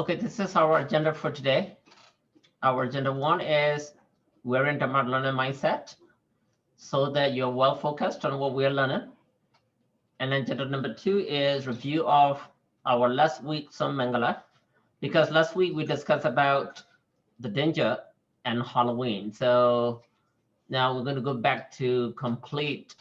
Okay, this is our agenda for today. Our agenda one is we're in Dharma learning mindset so that you're well focused on what we're learning. And agenda number two is review of our last week's Mangala, because last week we discussed about the danger and Halloween. So now we're going to go back to complete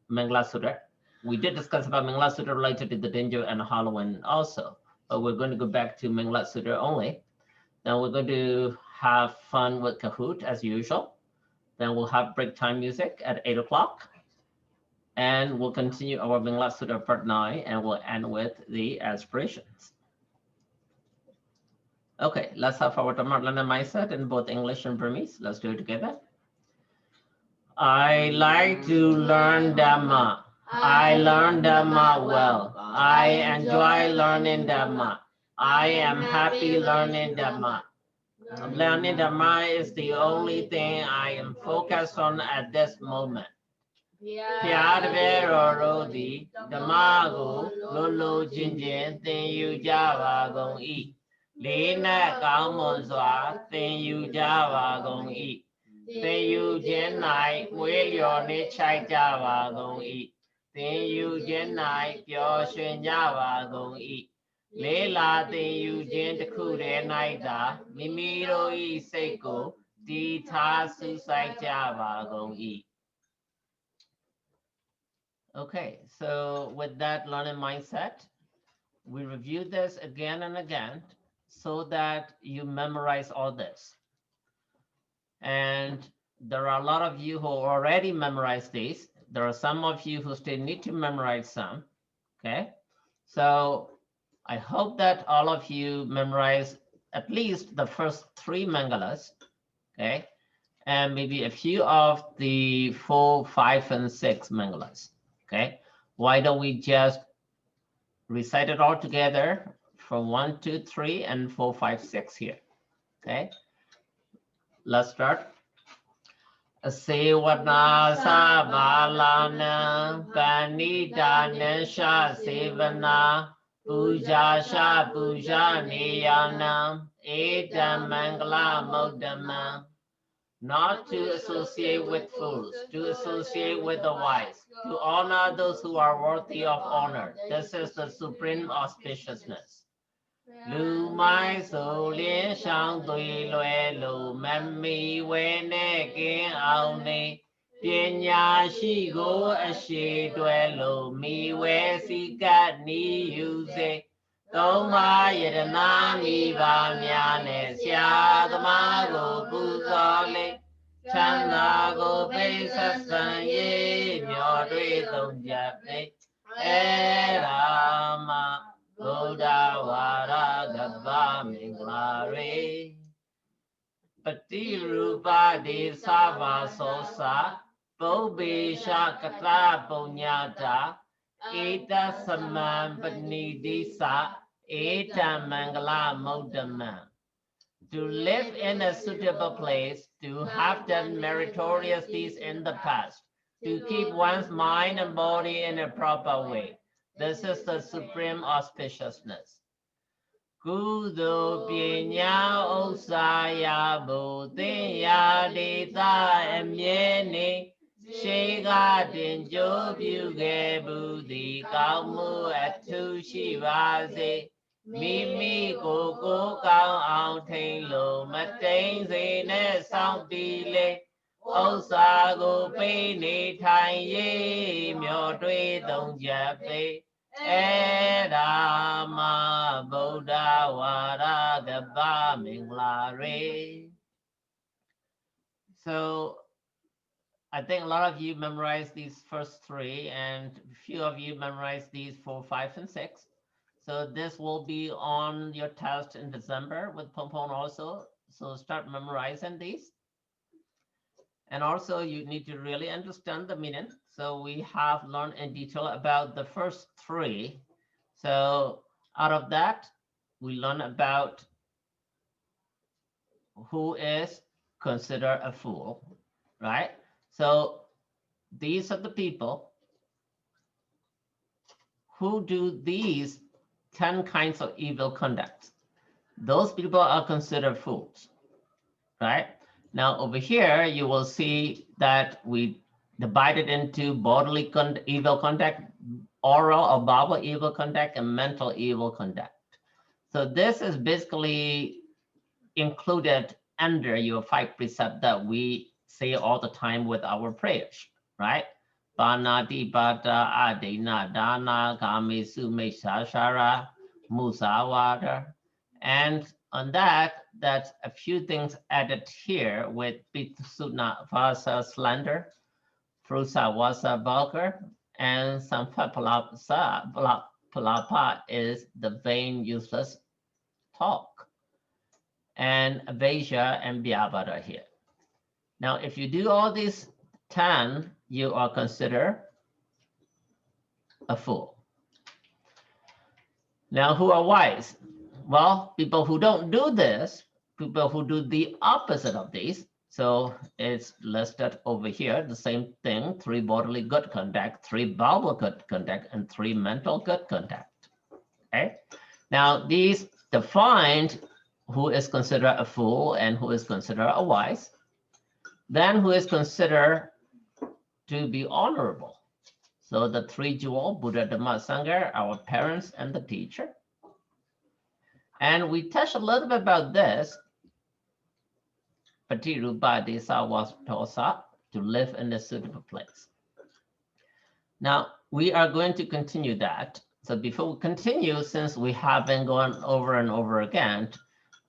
Mangala Sutra. We did discuss about Mangala Sutra related to the danger and Halloween also, but we're going to go back to Mangala Sutra only. Then we're going to have fun with Kahoot as usual. Then we'll have break time music at 8 o'clock. And we'll continue our Mangala Sutra part 9 and we'll end with the aspirations. Okay, let's have our Dharma learning mindset in both English and Burmese. Let's do it together. I like to learn Dhamma. I learn Dhamma well. I enjoy learning Dhamma. I am happy learning Dhamma. Learning Dhamma is the only thing I am focused on at this moment. Pyadve Rodi Dhamma go Lolo Jinjin Thin Yu Java Gong E. Lina Kaumon Zwa Thin Yu Java Gong E. Thin Yu Jin Nai Will Your Nichai Java Gong E. Thin Yu Jin Nai Pyo Shin Java Gong E. လေးလာတင်ယူခြင်းတစ်ခုတည်း၌သာမိမိတို့၏စိတ်ကိုတည်ထားစူးစိုက်ကြပါကုန်၏ Okay, so with that learning mindset, we review this again and again so that you memorize all this. And there are a lot of you who already memorized these. There are some of you who still need to memorize some. Okay, so I hope that all of you memorize at least the first 3 mangalas, okay, and maybe a few of the 4, 5, and 6 mangalas, okay. Why don't we just recite it all together from 1, 2, 3, and 4, 5, 6 here, okay. Let's start. Sevana sabalana panita nesha sevana Puja Sha Puja Niyanam Etam Mangala Modama. Not to associate with fools, to associate with the wise, to honor those who are worthy of honor. This is the supreme auspiciousness. Lu mai so lin shang tui lue lu mami we ne kin ao ni. ပညာရှိကိုအရှိတွဲလို့မိဝဲစီကနီးယူစေသုံးပါးယတနာမိပါများနဲ့ဆရာသမားကိုပူဇော်လေချမ်းသာကိုပိတ်ဆက်ဆံရေးမျော်တွေ့သုံးချက်ပိအဲ့ဒါမှဗုဒ္ဓဝါဒကပ္ပမင်္ဂလာရေပတိရူပဒေသဘာသောစာ Bobesha Kata Punyata Eta Saman Panidisa Eta Mangala Modama. To live in a suitable place, to have done meritorious deeds in the past, to keep one's mind and body in a proper way. This is the supreme auspiciousness. Kudo Pinya Osaya Bodhiya Dita Emyeni. ရှိကတင်ကြိုးပြုခဲ့ဘူးသည်ကောင်းမှုအထူးရှိပါစေမိမိကိုကိုကောင်းအောင်ထိန်လို့မတိမ်စေနဲ့စောင့်တည်လေဥစ္စာကိုပေးနေထိုင်ရေးမျော်တွေးသုံးချက်ပေးအဲ့ဒါမှဗုဒ္ဓဝါဒကပ္ပမင်္ဂလာရေ So I think a lot of you memorized these first 3 and a few of you memorized these 4, 5, and 6. So this will be on your test in December with Pompon also. So start memorizing these. And also you need to really understand the meaning. So we have learned in detail about the first 3. So out of that, we learn about who is considered a fool, right? So these are the people who do these 10 kinds of evil conduct. those people are considered fools, right? Now over here, you will see that we divided into bodily evil conduct, oral or verbal evil conduct, and mental evil conduct. So this is basically included under your 5 precepts that we say all the time with our prayers, right? Panati Pata Adina Dana Kami Sume Shashara Musawada. And on that, that's a few things added here with Pitsuna Vasa slander, Frusa Wasa vulgar, and Palapa is the vain, useless talk. And Avasia and Vyavada here. Now, if you do all these 10, you are considered a fool. Now, who are wise? Well, people who don't do this, people who do the opposite of these. So it's listed over here, the same thing, 3 bodily good conduct, 3 verbal good conduct, and 3 mental good conduct. Okay. Now, these defined who is considered a fool and who is considered a wise, then who is considered to be honorable. So the 3 jewel, Buddha, Dhamma, Sangha, our parents and the teacher. And we touched a little bit about this. Patirupa Desa was Tosa, to live in a suitable place. Now, we are going to continue that. So before we continue, since we have been going over and over again,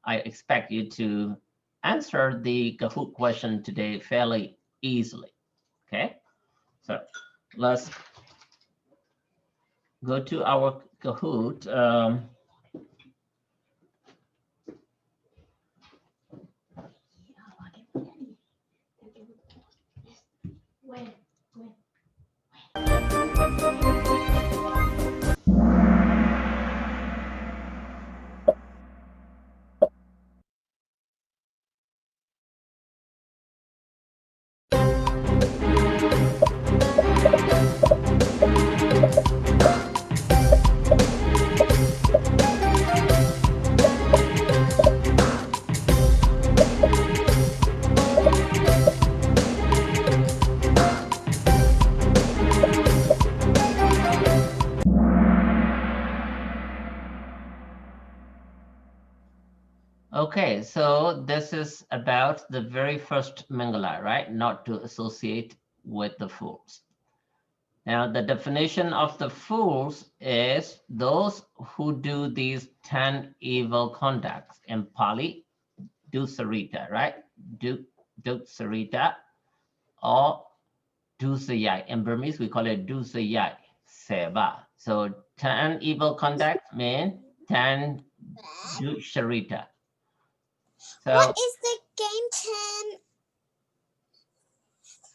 I expect you to answer the Kahoot question today fairly easily. Okay, so let's go to our Kahoot. Okay, so this is about the very first Mangala, right? Not to associate with the fools. Now, the definition of the fools is those who do these 10 evil conducts. In Pali, dusarita, right? Dusarita or dusayai. In Burmese, we call it dusayai, seva. So 10 evil conducts mean 10 dusarita. So, what is the game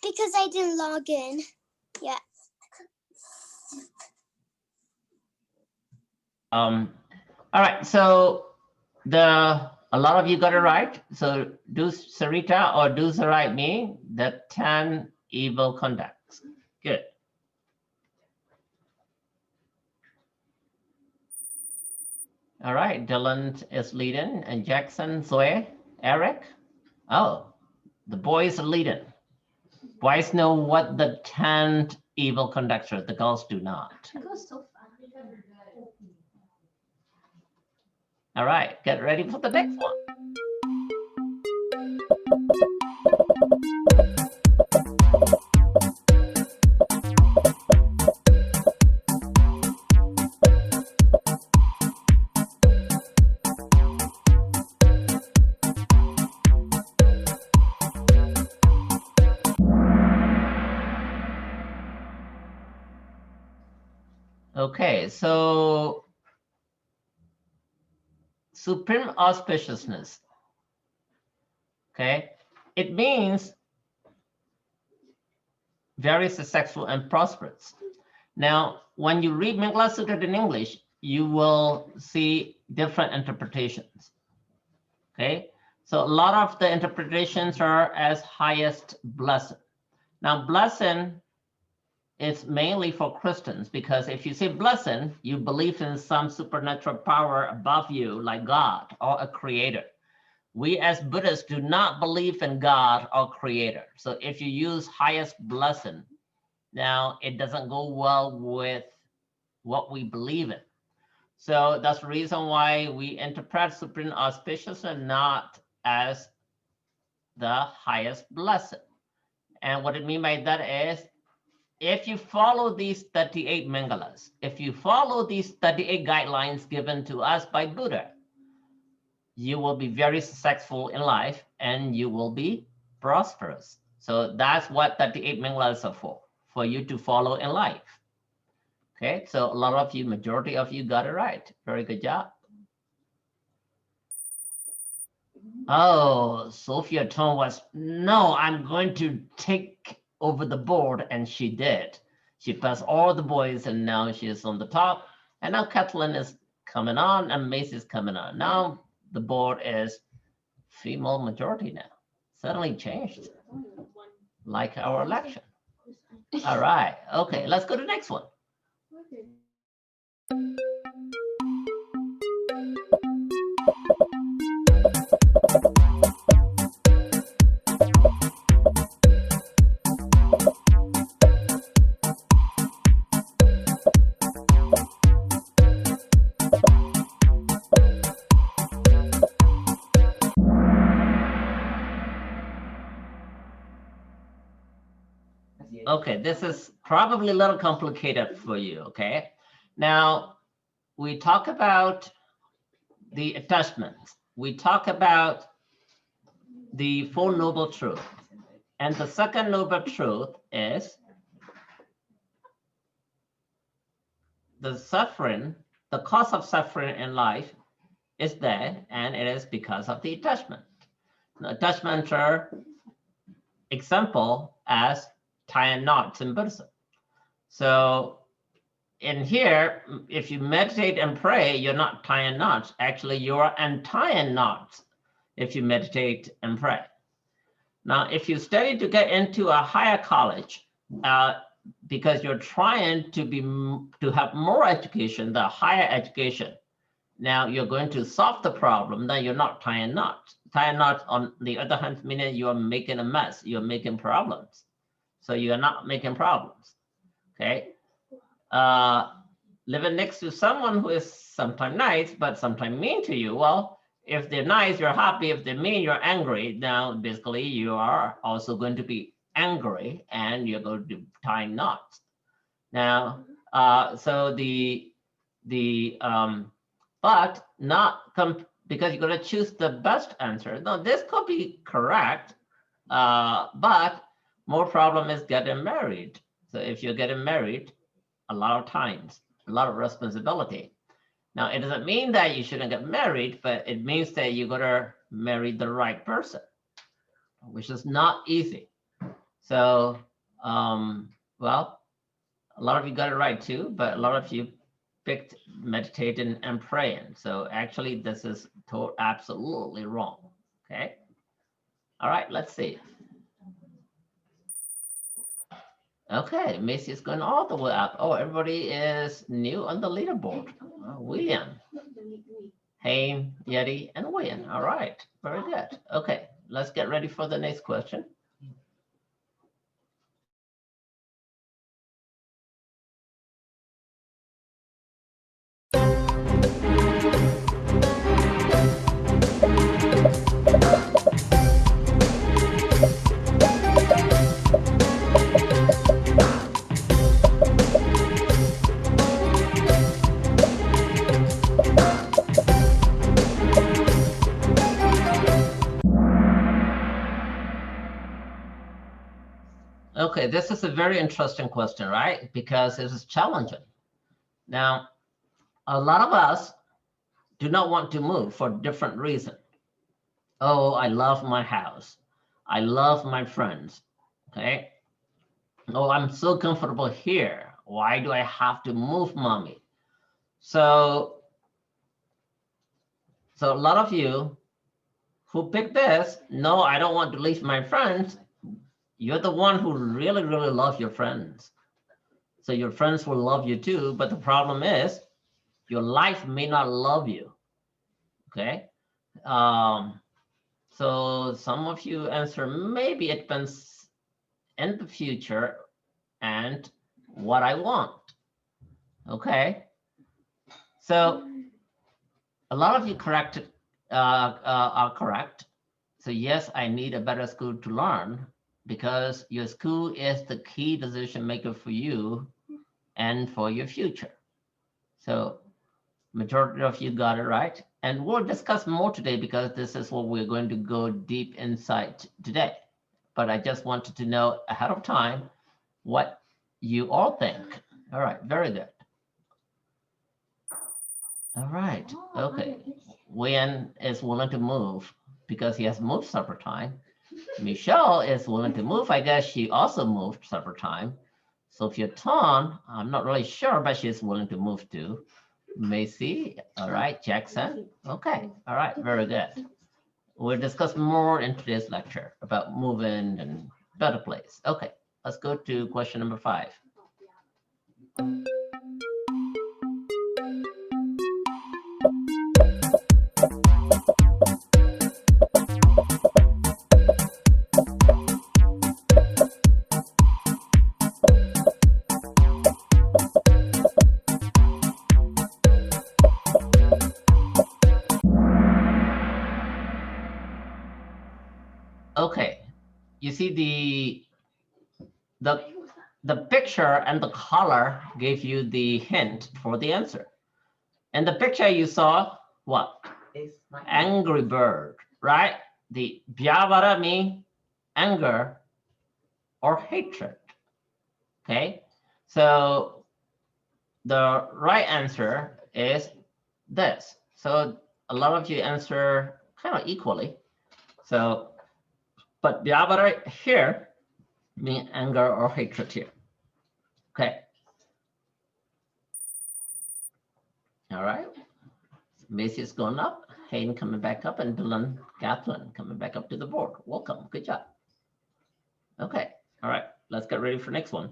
10? Because I didn't log in yet. All right, so a lot of you got it right. So do Sarita or do Sarai mean the 10 evil conducts. Good. All right, Dylan is leading, and Jackson, Zoe, Eric. Oh, the boys are leading. Boys know what the 10 evil conducts are. The girls do not. All right, get ready for the next one. Okay, so supreme auspiciousness. Okay, it means very successful and prosperous. Now, when you read Mangala Sutta in English, you will see different interpretations. Okay, so a lot of the interpretations are as highest blessing. Now, blessing it's mainly for Christians, because if you say blessing, you believe in some supernatural power above you, like God or a creator. We as Buddhists do not believe in God or creator. So if you use highest blessing, now it doesn't go well with what we believe in. So that's the reason why we interpret supreme auspicious and not as the highest blessing. And what I mean by that is, if you follow these 38 mangalas, if you follow these 38 guidelines given to us by Buddha, you will be very successful in life and you will be prosperous. So that's what 38 mangalas are for you to follow in life. Okay, so a lot of you, majority of you got it right. Very good job. Oh, Sophia tone was, no, I'm going to take over the board, and she did. She passed all the boys, and now she is on the top. And now Kathleen is coming on, and Macy's coming on. Now the board is female majority now. Suddenly changed, like our election. All right, okay, let's go to the next one. Okay, this is probably a little complicated for you, okay? Now, we talk about the attachments. We talk about the Four Noble Truths. And the second noble truth is the suffering, the cause of suffering in life is there, and it is because of the attachment. The attachments are example as tying knots in Buddhism. So in here, if you meditate and pray, you're not tying knots. Actually, you're untying knots if you meditate and pray. Now, if you study to get into a higher college, because you're trying to have more education, the higher education, now you're going to solve the problem, then you're not tying knots. Tying knots, on the other hand, meaning you're making a mess, you're making problems. So you're not making problems, okay? Living next to someone who is sometimes nice, but sometimes mean to you, well, if they're nice, you're happy. If they're mean, you're angry. Now, basically, you are also going to be angry, and you're going to tie knots. Now, so but not because you're going to choose the best answer. Now, this could be correct, but more problem is getting married. So if you're getting married, a lot of times, a lot of responsibility. Now, it doesn't mean that you shouldn't get married, but it means that you gotta marry the right person, which is not easy. So, well, a lot of you got it right too, but a lot of you picked meditating and praying. So actually, this is absolutely wrong, okay? All right, let's see. Okay, Macy is going all the way up. Oh, everybody is new on the leaderboard. William, Haim, Yeti, and William. All right, very good. Okay, let's get ready for the next question. Okay, this is a very interesting question, right? Because it is challenging. Now, a lot of us do not want to move for different reasons. Oh, I love my house. I love my friends, okay? Oh, I'm so comfortable here. Why do I have to move, mommy? So a lot of you who picked this, no, I don't want to leave my friends. You're the one who really, really love your friends. So your friends will love you too, but the problem is your life may not love you. Okay. So some of you answer, maybe it depends in the future and what I want. Okay. So a lot of you are correct. So yes, I need a better school to learn because your school is the key decision maker for you and for your future. So majority of you got it right. And we'll discuss more today because this is what we're going to go deep inside today. But I just wanted to know ahead of time what you all think. All right, very good. All right, okay. Wayne is willing to move because he has moved several times. Michelle is willing to move. I guess she also moved several times. Sophia Ton, I'm not really sure, but she's willing to move too. Macy, all right. Jackson, okay. All right, very good. We'll discuss more in today's lecture about moving and better place. Okay, let's go to question number 5. Okay, you see the picture and the color gave you the hint for the answer. In the picture you saw what? Angry bird, right? The Vyavara means anger or hatred. Okay, so the right answer is this. So a lot of you answer kind of equally. So, but Vyavara here mean anger or hatred here. Okay. All right. Macy is going up. Hayden coming back up, and Dylan Gatlin coming back up to the board. Welcome. Good job. Okay. All right. Let's get ready for next one.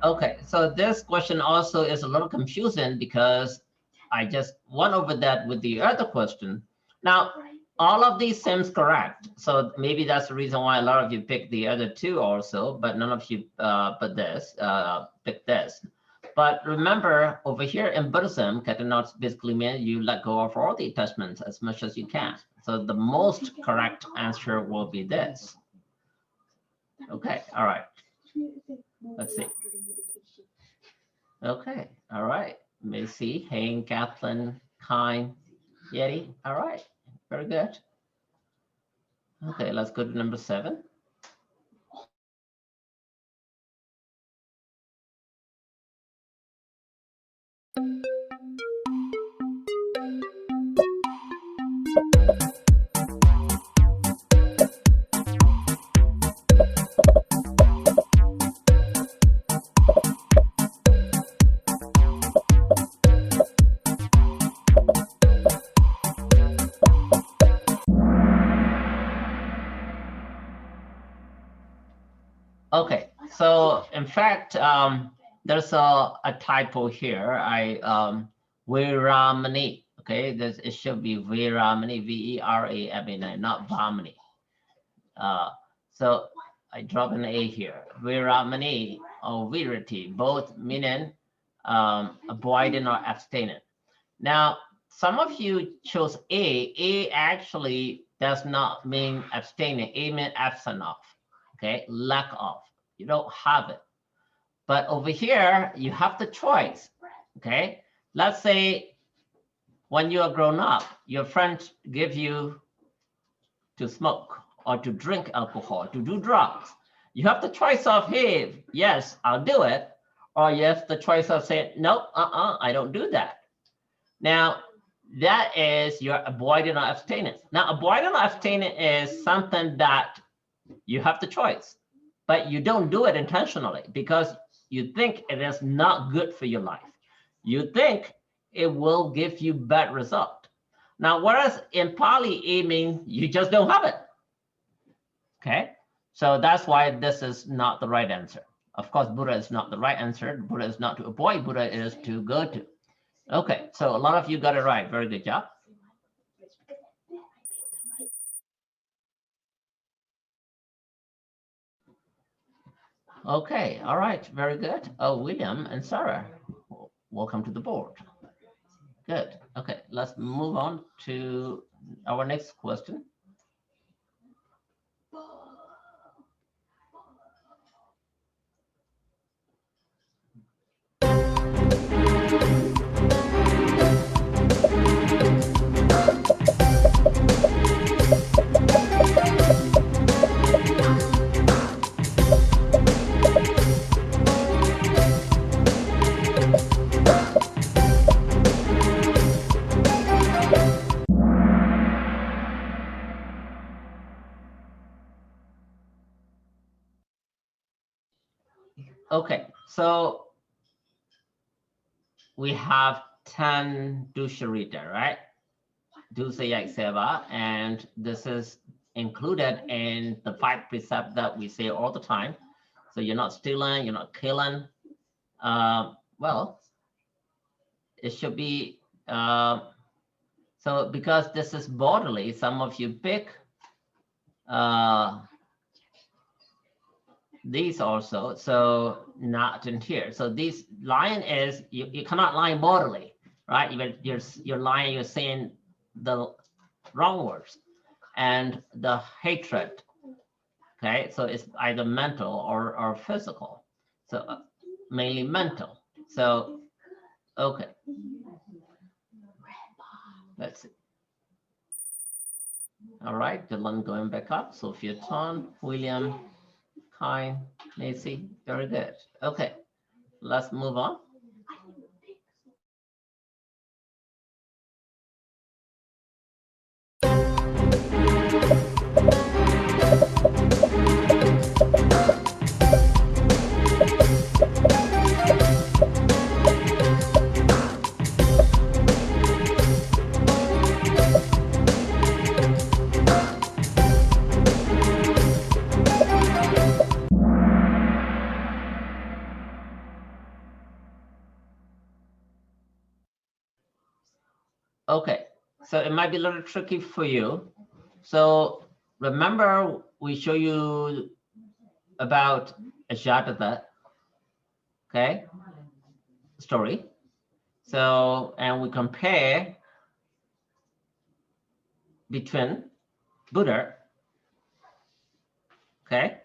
Okay, so this question also is a little confusing because I just went over that with the other question. Now, all of these seems correct. So maybe that's the reason why a lot of you picked the other two also, but none of you picked this. But remember, over here in Buddhism, Katanats basically means you let go of all the attachments as much as you can. So the most correct answer will be this. Okay, all right. Let's see. Okay, all right. Macy, Hayne, Kathleen, Kine, Yeti. All right, very good. Okay, let's go to number 7. Okay, so in fact, there's a typo here. Viramani. Okay, it should be Viramani, V-E-R-A-M-A-N, not Vamani. So I drop an A here. Viramani or virati, both meaning avoiding or abstaining. Now, some of you chose A. A actually does not mean abstaining. A means absent of. Okay, lack of. You don't have it. But over here, you have the choice. Okay, let's say when you are grown up, your friends give you to smoke or to drink alcohol, to do drugs. You have the choice of, hey, yes, I'll do it. Or you have the choice of saying, no, I don't do that. Now, that is you're avoiding or abstaining. Now, avoiding or abstaining is something that you have the choice, but you don't do it intentionally because you think it is not good for your life. You think it will give you bad result. Now, whereas in Pali, it means you just don't have it. Okay, so that's why this is not the right answer. Of course, Buddha is not the right answer. Buddha is not to avoid, Buddha is to go to. Okay, so a lot of you got it right. Very good job. Okay, all right, very good. Oh, William and Sarah, welcome to the board. Good. Okay, let's move on to our next question. Okay, so we have 10 dusharita, right? Dusayak seva, and this is included in the 5 precepts that we say all the time. So you're not stealing, you're not killing. Well, it should be, so because this is bodily, some of you pick these also, so not in here. So this lying is, you cannot lie bodily, right? You're lying, you're saying the wrong words. And the hatred, okay? So it's either mental or physical. So mainly mental. So, okay. Let's see. All right, Dylan going back up. Sophia Ton, William, Kai, Nancy, very good. Okay, let's move on. Okay, so it might be a little tricky for you. So remember, we show you about Ajatata, okay, story. So, and we compare between Buddha, okay,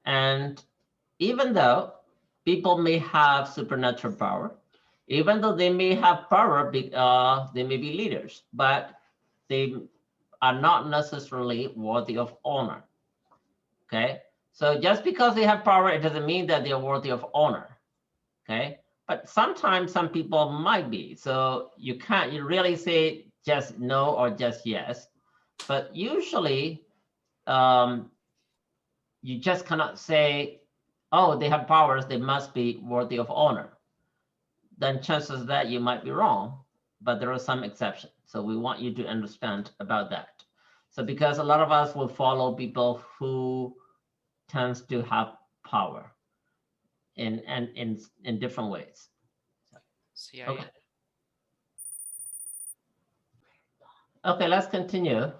and even though people may have supernatural power, even though they may have power, they may be leaders, but they are not necessarily worthy of honor. Okay, so just because they have power, it doesn't mean that they are worthy of honor. Okay, but sometimes some people might be. So you can't really say just no or just yes, but usually you just cannot say, oh, they have powers, they must be worthy of honor. Then chances that you might be wrong, but there are some exceptions. So we want you to understand about that. So because a lot of us will follow people who tends to have power in different ways. Okay. Okay, let's continue.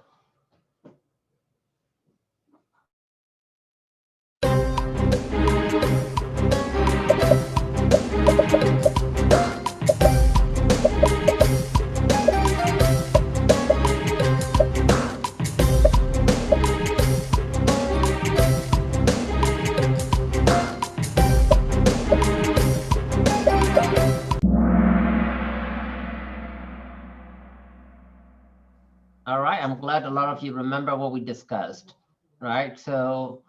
All right, I'm glad a lot of you remember what we discussed, right? So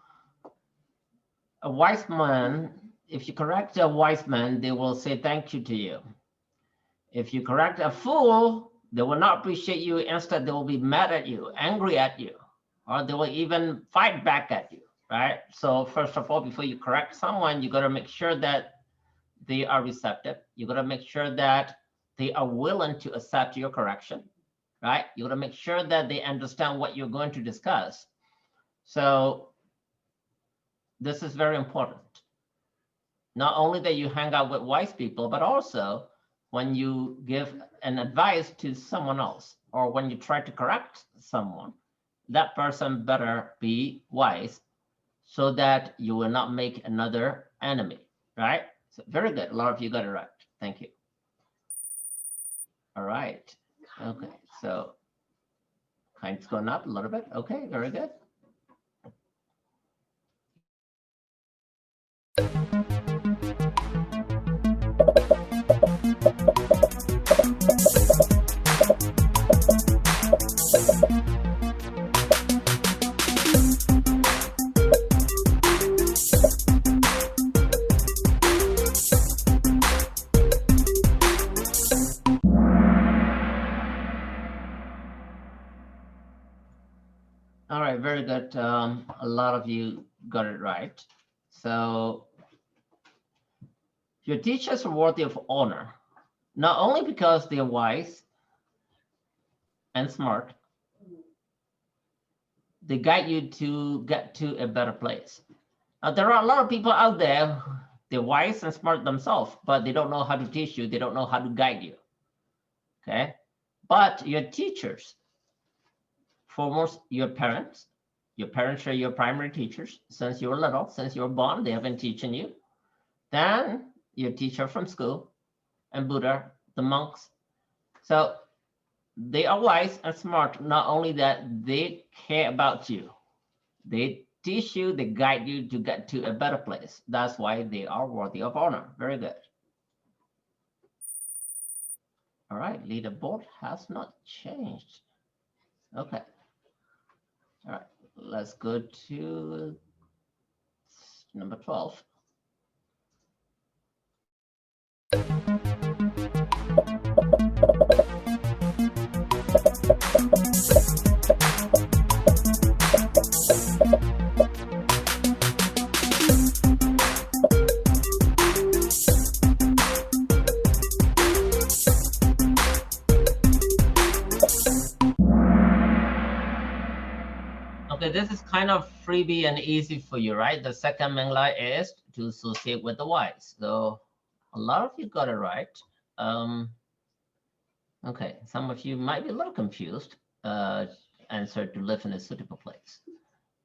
a wise man, if you correct a wise man, they will say thank you to you. If you correct a fool, They will not appreciate you. Instead, they will be mad at you, angry at you, or they will even fight back at you, right? So first of all, before you correct someone, you got to make sure that they are receptive. You got to make sure that they are willing to accept your correction, right? You got to make sure that they understand what you're going to discuss. So this is very important. Not only that you hang out with wise people, but also when you give an advice to someone else, or when you try to correct someone, that person better be wise so that you will not make another enemy, right? So very good. A lot of you got it right. Thank you. All right. Okay. So kind's going up a little bit. Okay. Very good. All right, very good. A lot of you got it right. So your teachers are worthy of honor, not only because they're wise and smart, they guide you to get to a better place. Now, there are a lot of people out there, they're wise and smart themselves, but they don't know how to teach you. They don't know how to guide you, okay? But your teachers, foremost, your parents are your primary teachers. Since you're little, since you're born, they have been teaching you. Then your teacher from school, and Buddha, the monks. So they are wise and smart. Not only that, they care about you. They teach you, they guide you to get to a better place. That's why they are worthy of honor. Very good. All right, leaderboard has not changed. Okay. All right, let's go to number 12. Okay, this is kind of freebie and easy for you, right? The second Mingla is to associate with the wise. So a lot of you got it right. Okay, some of you might be a little confused. Answer to live in a suitable place.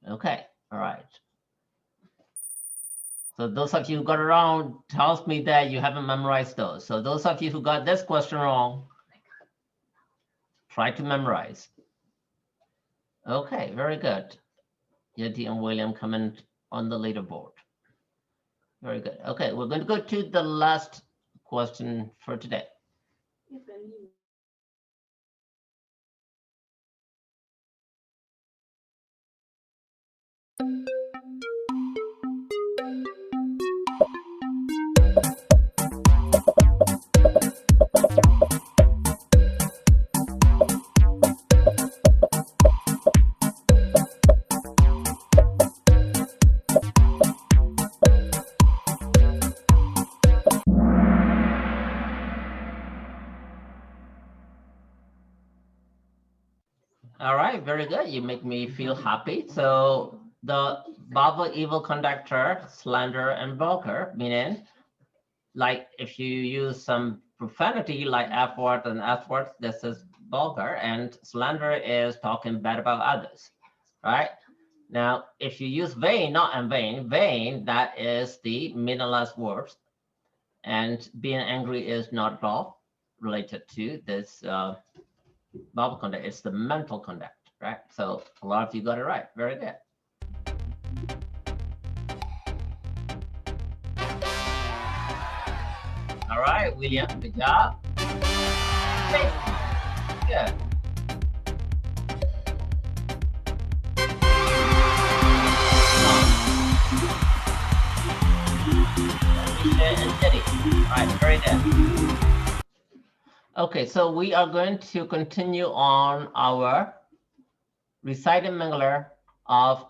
Okay, all right. So those of you who got it wrong tells me that you haven't memorized those. So those of you who got this question wrong, try to memorize. Okay, very good. Yeti and William comment on the leaderboard. Very good. Okay, we're going to go to the last question for today. All right, very good. You make me feel happy. So the Baba evil conductor, slander, and vulgar, meaning like if you use some profanity like F word and F words, this is vulgar, and slander is talking bad about others, right? Now, if you use vain, not in vain, vain, that is the meaningless words, and being angry is not at all related to this verbal conduct. It's the mental conduct, right? So a lot of you got it right. Very good. All right, William, good job. Good. And Teddy. All right, very good. Okay, so we are going to continue on our recited Mangala of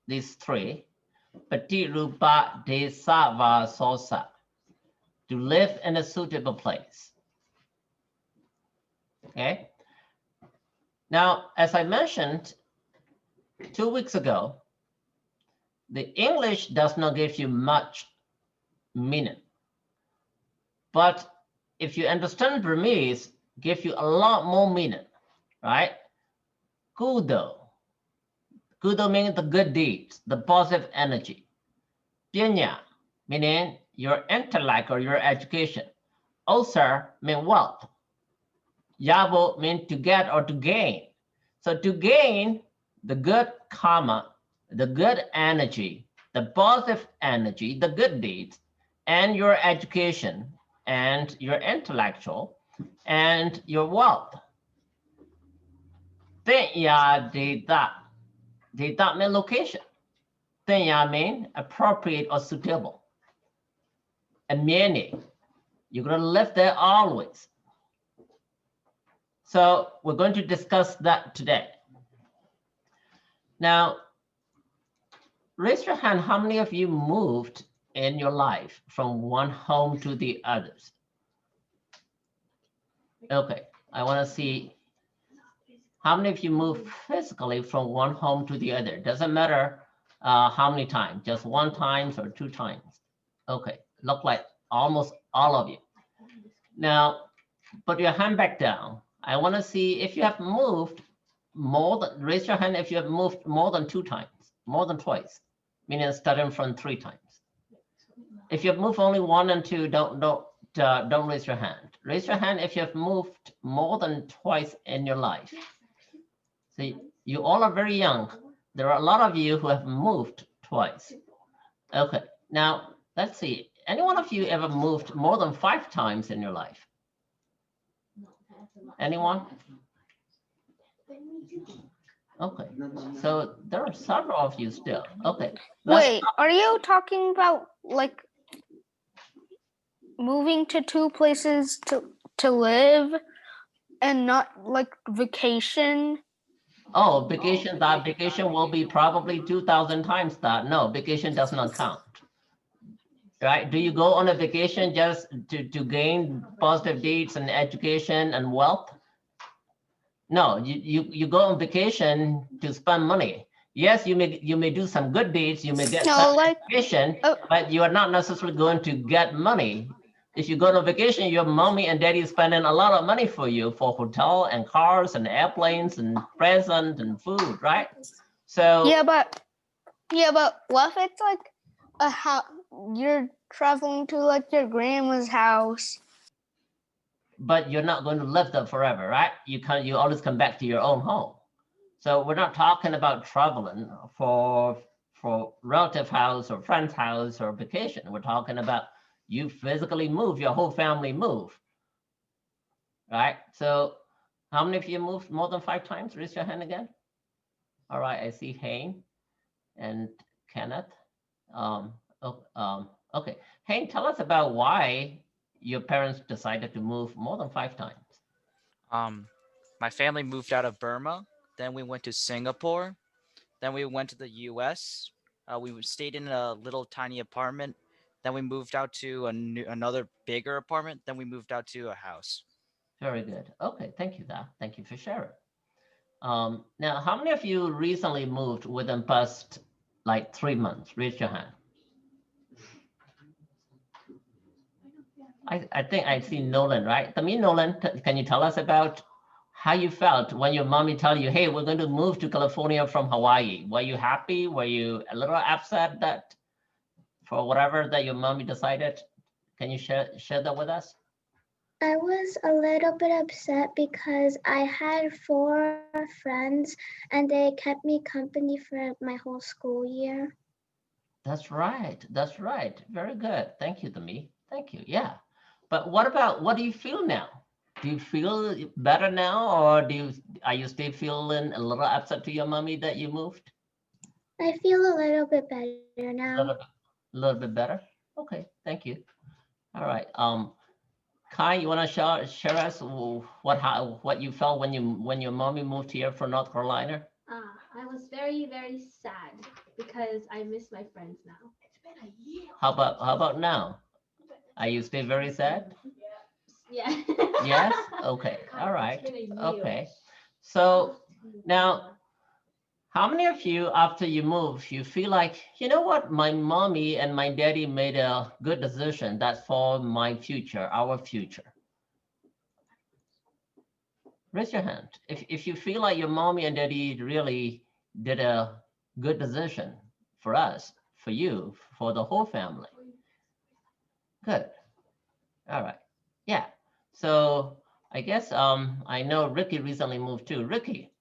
these three. Pati Rupa Desa Va Sosa. To live in a suitable place. Okay. Now, as I mentioned 2 weeks ago, the English does not give you much meaning. But if you understand Burmese, give you a lot more meaning, right? Kudo. Kudo means the good deeds, the positive energy. Pinya, meaning your intellect or your education. Osar means wealth. Yabo means to get or to gain. So to gain the good karma, the good energy, the positive energy, the good deeds, and your education, and your intellectual, and your wealth. Tenya data. Data means location. Tenya means appropriate or suitable. And meaning, you're going to live there always. So we're going to discuss that today. Now, raise your hand, how many of you moved in your life from one home to the others? Okay, I want to see how many of you moved physically from one home to the other. Doesn't matter how many times, just one time or 2 times. Okay, look like almost all of you. Now, put your hand back down. I want to see if you have moved more than, raise your hand if you have moved more than 2 times, more than twice, meaning starting from 3 times. If you have moved only 1 and 2, don't raise your hand. Raise your hand if you have moved more than twice in your life. See, you all are very young. There are a lot of you who have moved twice. Okay, now let's see. Any one of you ever moved more than 5 times in your life? Anyone? Okay, so there are several of you still. Okay. Wait, are you talking about like moving to 2 places to live and not like vacation? Oh, vacation, that vacation will be probably 2,000 times that. No, vacation does not count. Right? Do you go on a vacation just to gain positive deeds and education and wealth? No, you go on vacation to spend money. Yes, you may do some good deeds, you may get some education, but you are not necessarily going to get money. If you go on vacation, your mommy and daddy is spending a lot of money for you for hotel and cars and airplanes and presents and food, right? So yeah, but what if it's like a house, you're traveling to like your grandma's house? But you're not going to live there forever, right? You always come back to your own home. So we're not talking about traveling for relative house or friend's house or vacation. We're talking about you physically move, your whole family move, right? So how many of you moved more than 5 times? Raise your hand again. All right, I see Hayne and Kenneth. Okay, Hayne, tell us about why your parents decided to move more than 5 times. My family moved out of Burma. Then we went to Singapore. Then we went to the U.S. We stayed in a little tiny apartment. Then we moved out to another bigger apartment. Then we moved out to a house. Very good. Okay, thank you, Da. Thank you for sharing. Now, how many of you recently moved within past like 3 months? Raise your hand. I think I see Nolan, right? Nolan, can you tell us about how you felt when your mommy told you, hey, we're going to move to California from Hawaii? Were you happy? Were you a little upset that for whatever that your mommy decided? Can you share that with us? I was a little bit upset because I had 4 friends and they kept me company for my whole school year. That's right. That's right. Very good. Thank you, Demi. Thank you. Yeah. But what do you feel now? Do you feel better now, or are you still feeling a little upset to your mommy that you moved? I feel a little bit better now. A little bit better. Okay, thank you. All right. Kai, you want to share us what you felt when your mommy moved here from North Carolina? I was very, very sad because I miss my friends now. It's been a year. How about now? Are you still very sad? Yeah. Yes? Okay. All right. It's been a year. Okay. So now, how many of you, after you move, you feel like, you know what, my mommy and my daddy made a good decision. That's for my future, our future. Raise your hand. If you feel like your mommy and daddy really did a good decision for us, for you, for the whole family. Good. All right. Yeah. So I guess I know Ricky recently moved too. Ricky,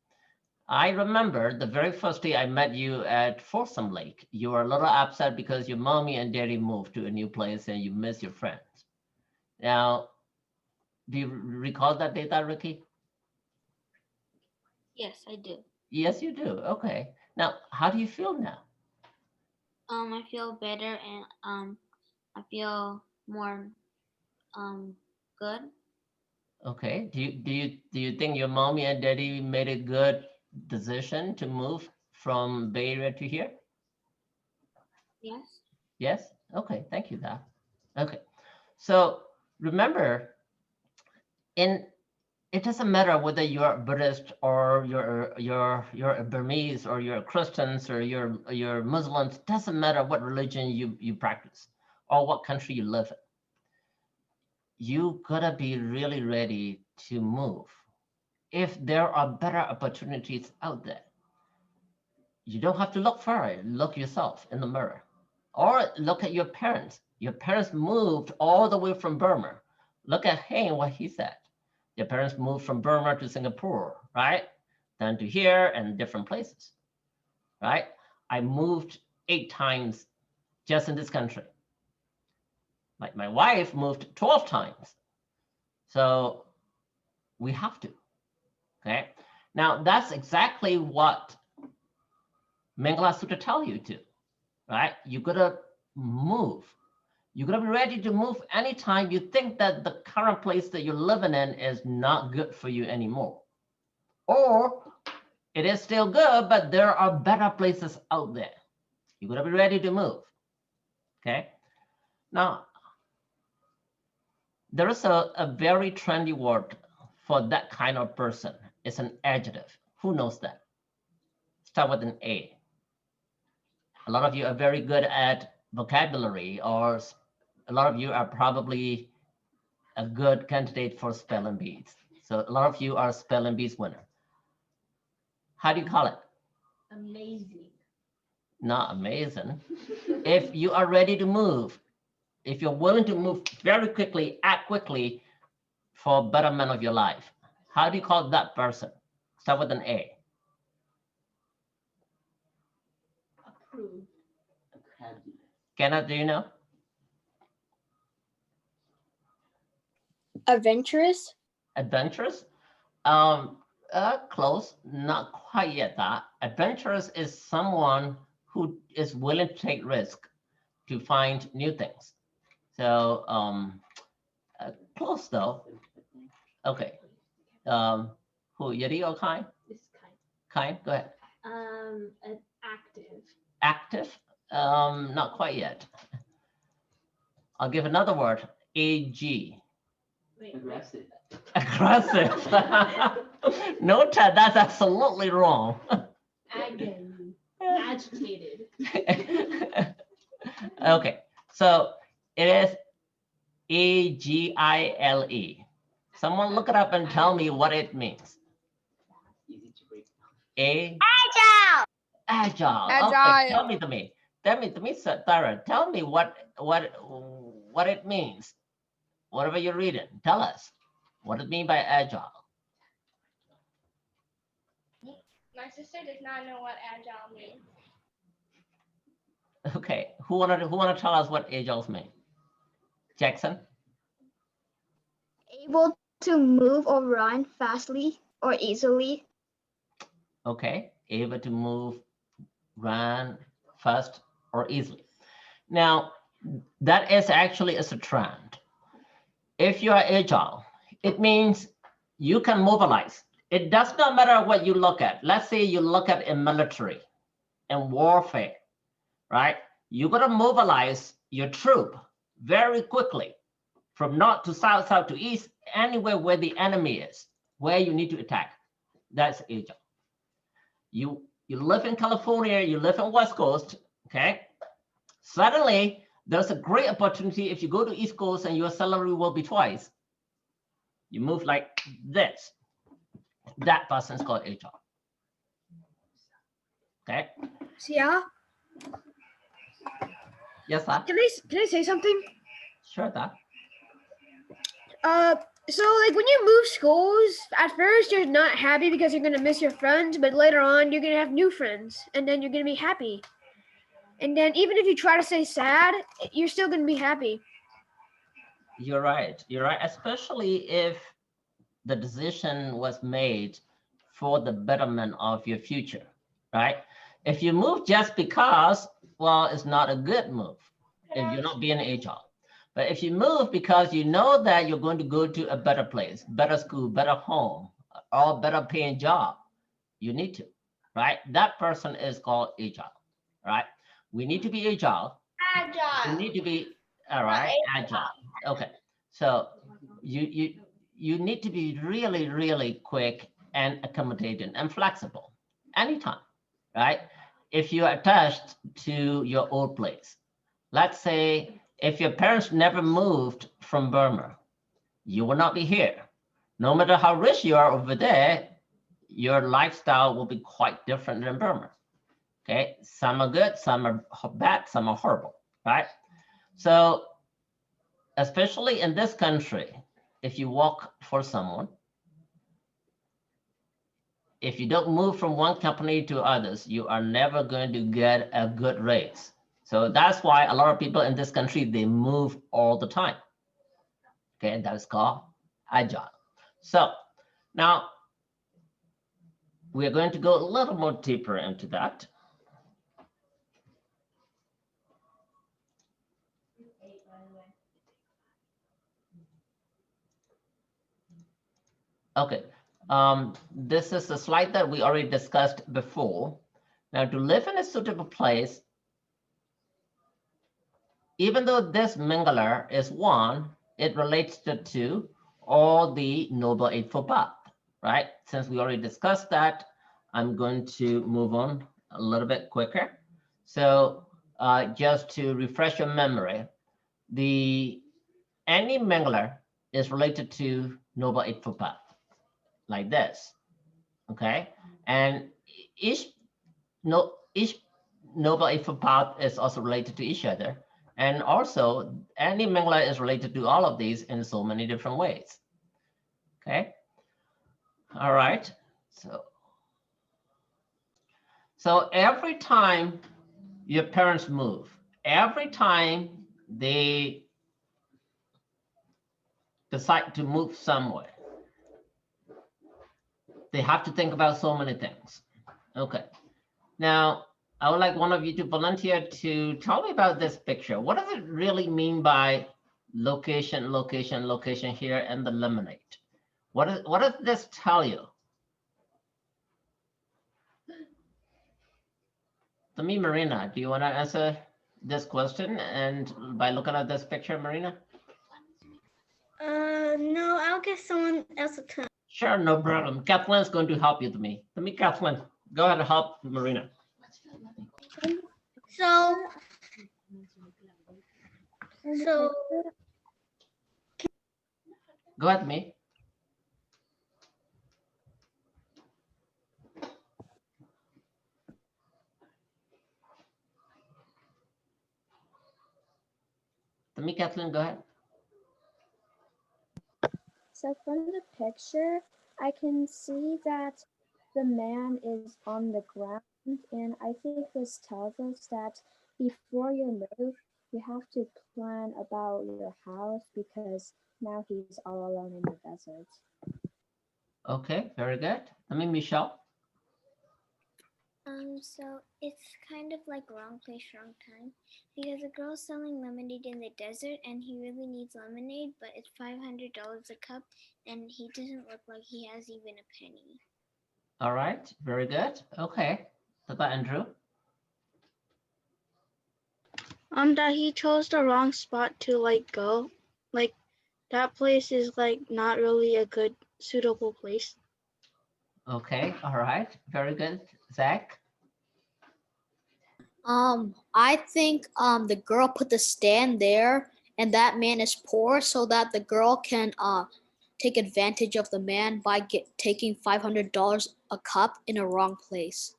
I remember the very first day I met you at Folsom Lake. You were a little upset because your mommy and daddy moved to a new place and you miss your friends. Now, do you recall that data, Ricky? Yes, I do. Yes, you do. Okay. Now, how do you feel now? I feel better and I feel more good. Okay. Do you think your mommy and daddy made a good decision to move from Bay Area to here? Yes. Yes? Okay, thank you, Doc. Okay, so remember, it doesn't matter whether you're Buddhist or you're a Burmese or you're Christians or you're Muslims. It doesn't matter what religion you practice or what country you live in. You gotta be really ready to move. If there are better opportunities out there, you don't have to look far. Look yourself in the mirror. Or look at your parents. Your parents moved all the way from Burma. Look at him, what he said. Your parents moved from Burma to Singapore, right? Then to here and different places, right? I moved 8 times just in this country. Like my wife moved 12 times. So we have to, okay? Now that's exactly what Mangala Sutta tell you to. Right? You gotta move. You gotta be ready to move anytime you think that the current place that you're living in is not good for you anymore. Or it is still good, but there are better places out there. You gotta be ready to move. Okay. Now, there is a very trendy word for that kind of person. It's an adjective. Who knows that? Start with an A. A lot of you are very good at vocabulary, or a lot of you are probably a good candidate for spelling bees. So a lot of you are spelling bees winner. How do you call it? Amazing. Not amazing. If you are ready to move, if you're willing to move very quickly, act quickly for betterment of your life, how do you call that person? Start with an A. Approved. Kenneth, do you know? Adventurous? Adventurous? Close, not quite yet that. Adventurous is someone who is willing to take risk to find new things. So close though. Okay. Who, Yeri or Kai? This kind. Kai, go ahead. An active. Active? Not quite yet. I'll give another word. AG. Wait, Aggressive. Aggressive. No, Ted, that's absolutely wrong. agony. Agitated. Okay, so it is AGILE. Someone look it up and tell me what it means. Easy to break Agile. Agile. Okay, Agile. tell me to me, Sarah, tell me what it means. Whatever you're reading, tell us what it means by agile. My sister does not know what agile means. Okay, who wanna tell us what agile means? Jackson. Able to move or run fastly or easily. Okay, able to move, run fast or easily. Now, that is actually a trend. if you are agile, it means you can mobilize. It does not matter what you look at. Let's say you look at in military and warfare, right? You're gonna mobilize your troop very quickly from north to south, south to east, anywhere where the enemy is, where you need to attack. That's agile. You live in California, you live in West Coast, okay? Suddenly, there's a great opportunity if you go to East Coast and your salary will be twice. You move like this. That person is called HR. Okay? Yeah. Yes, sir. Can I say something? Sure, sir. So like when you move schools, at first you're not happy because you're gonna miss your friends, but later on you're gonna have new friends, and then you're gonna be happy. And then even if you try to stay sad, you're still gonna be happy. You're right. You're right. Especially if the decision was made for the betterment of your future, right? If you move just because, well, it's not a good move if you're not being agile. But if you move because you know that you're going to go to a better place, better school, better home, or better paying job, you need to, right? That person is called agile, right? We need to be agile. Agile. You need to be, all right, agile. Okay, so you need to be really, really quick and accommodating and flexible anytime, right? If you're attached to your old place, let's say if your parents never moved from Burma, you will not be here. No matter how rich you are over there, your lifestyle will be quite different than Burma. Okay, some are good, some are bad, some are horrible, right? So, especially in this country, if you work for someone, if you don't move from one company to others, you are never going to get a good raise. So that's why a lot of people in this country, they move all the time. Okay, and that is called agile. So now we're going to go a little more deeper into that. Okay, this is a slide that we already discussed before. Now, to live in a suitable place, even though this Mangala is one, it relates to two, or the Noble Eightfold Path, right? Since we already discussed that, I'm going to move on a little bit quicker. So just to refresh your memory, any Mangala is related to Noble Eightfold Path, like this, okay? And each Noble Eightfold Path is also related to each other. And also, any Mangala is related to all of these in so many different ways. Okay. All right. So every time your parents move, every time they decide to move somewhere, they have to think about so many things. Okay. Now, I would like one of you to volunteer to tell me about this picture. What does it really mean by location, location, location here and the lemonade? What does this tell you? To me, Marina, do you want to answer this question? And by looking at this picture, Marina? No, I'll give someone else a turn. Sure, no problem. Kathleen's going to help you, to me. Kathleen, go ahead and help Marina. So go ahead, me. Kathleen, go ahead. So from the picture, I can see that the man is on the ground, and I think this tells us that before you move, you have to plan about your house because now he's all alone in the desert. Okay, very good. Michelle. So it's kind of like wrong place, wrong time, because a girl's selling lemonade in the desert and he really needs lemonade, but it's $500 a cup and he doesn't look like he has even a penny. All right, very good. Okay, Tata Andrew. That he chose the wrong spot to like go. Like that place is like not really a good suitable place. Okay, all right, very good. Zach. I think the girl put the stand there and that man is poor so that the girl can take advantage of the man by taking $500 a cup in a wrong place.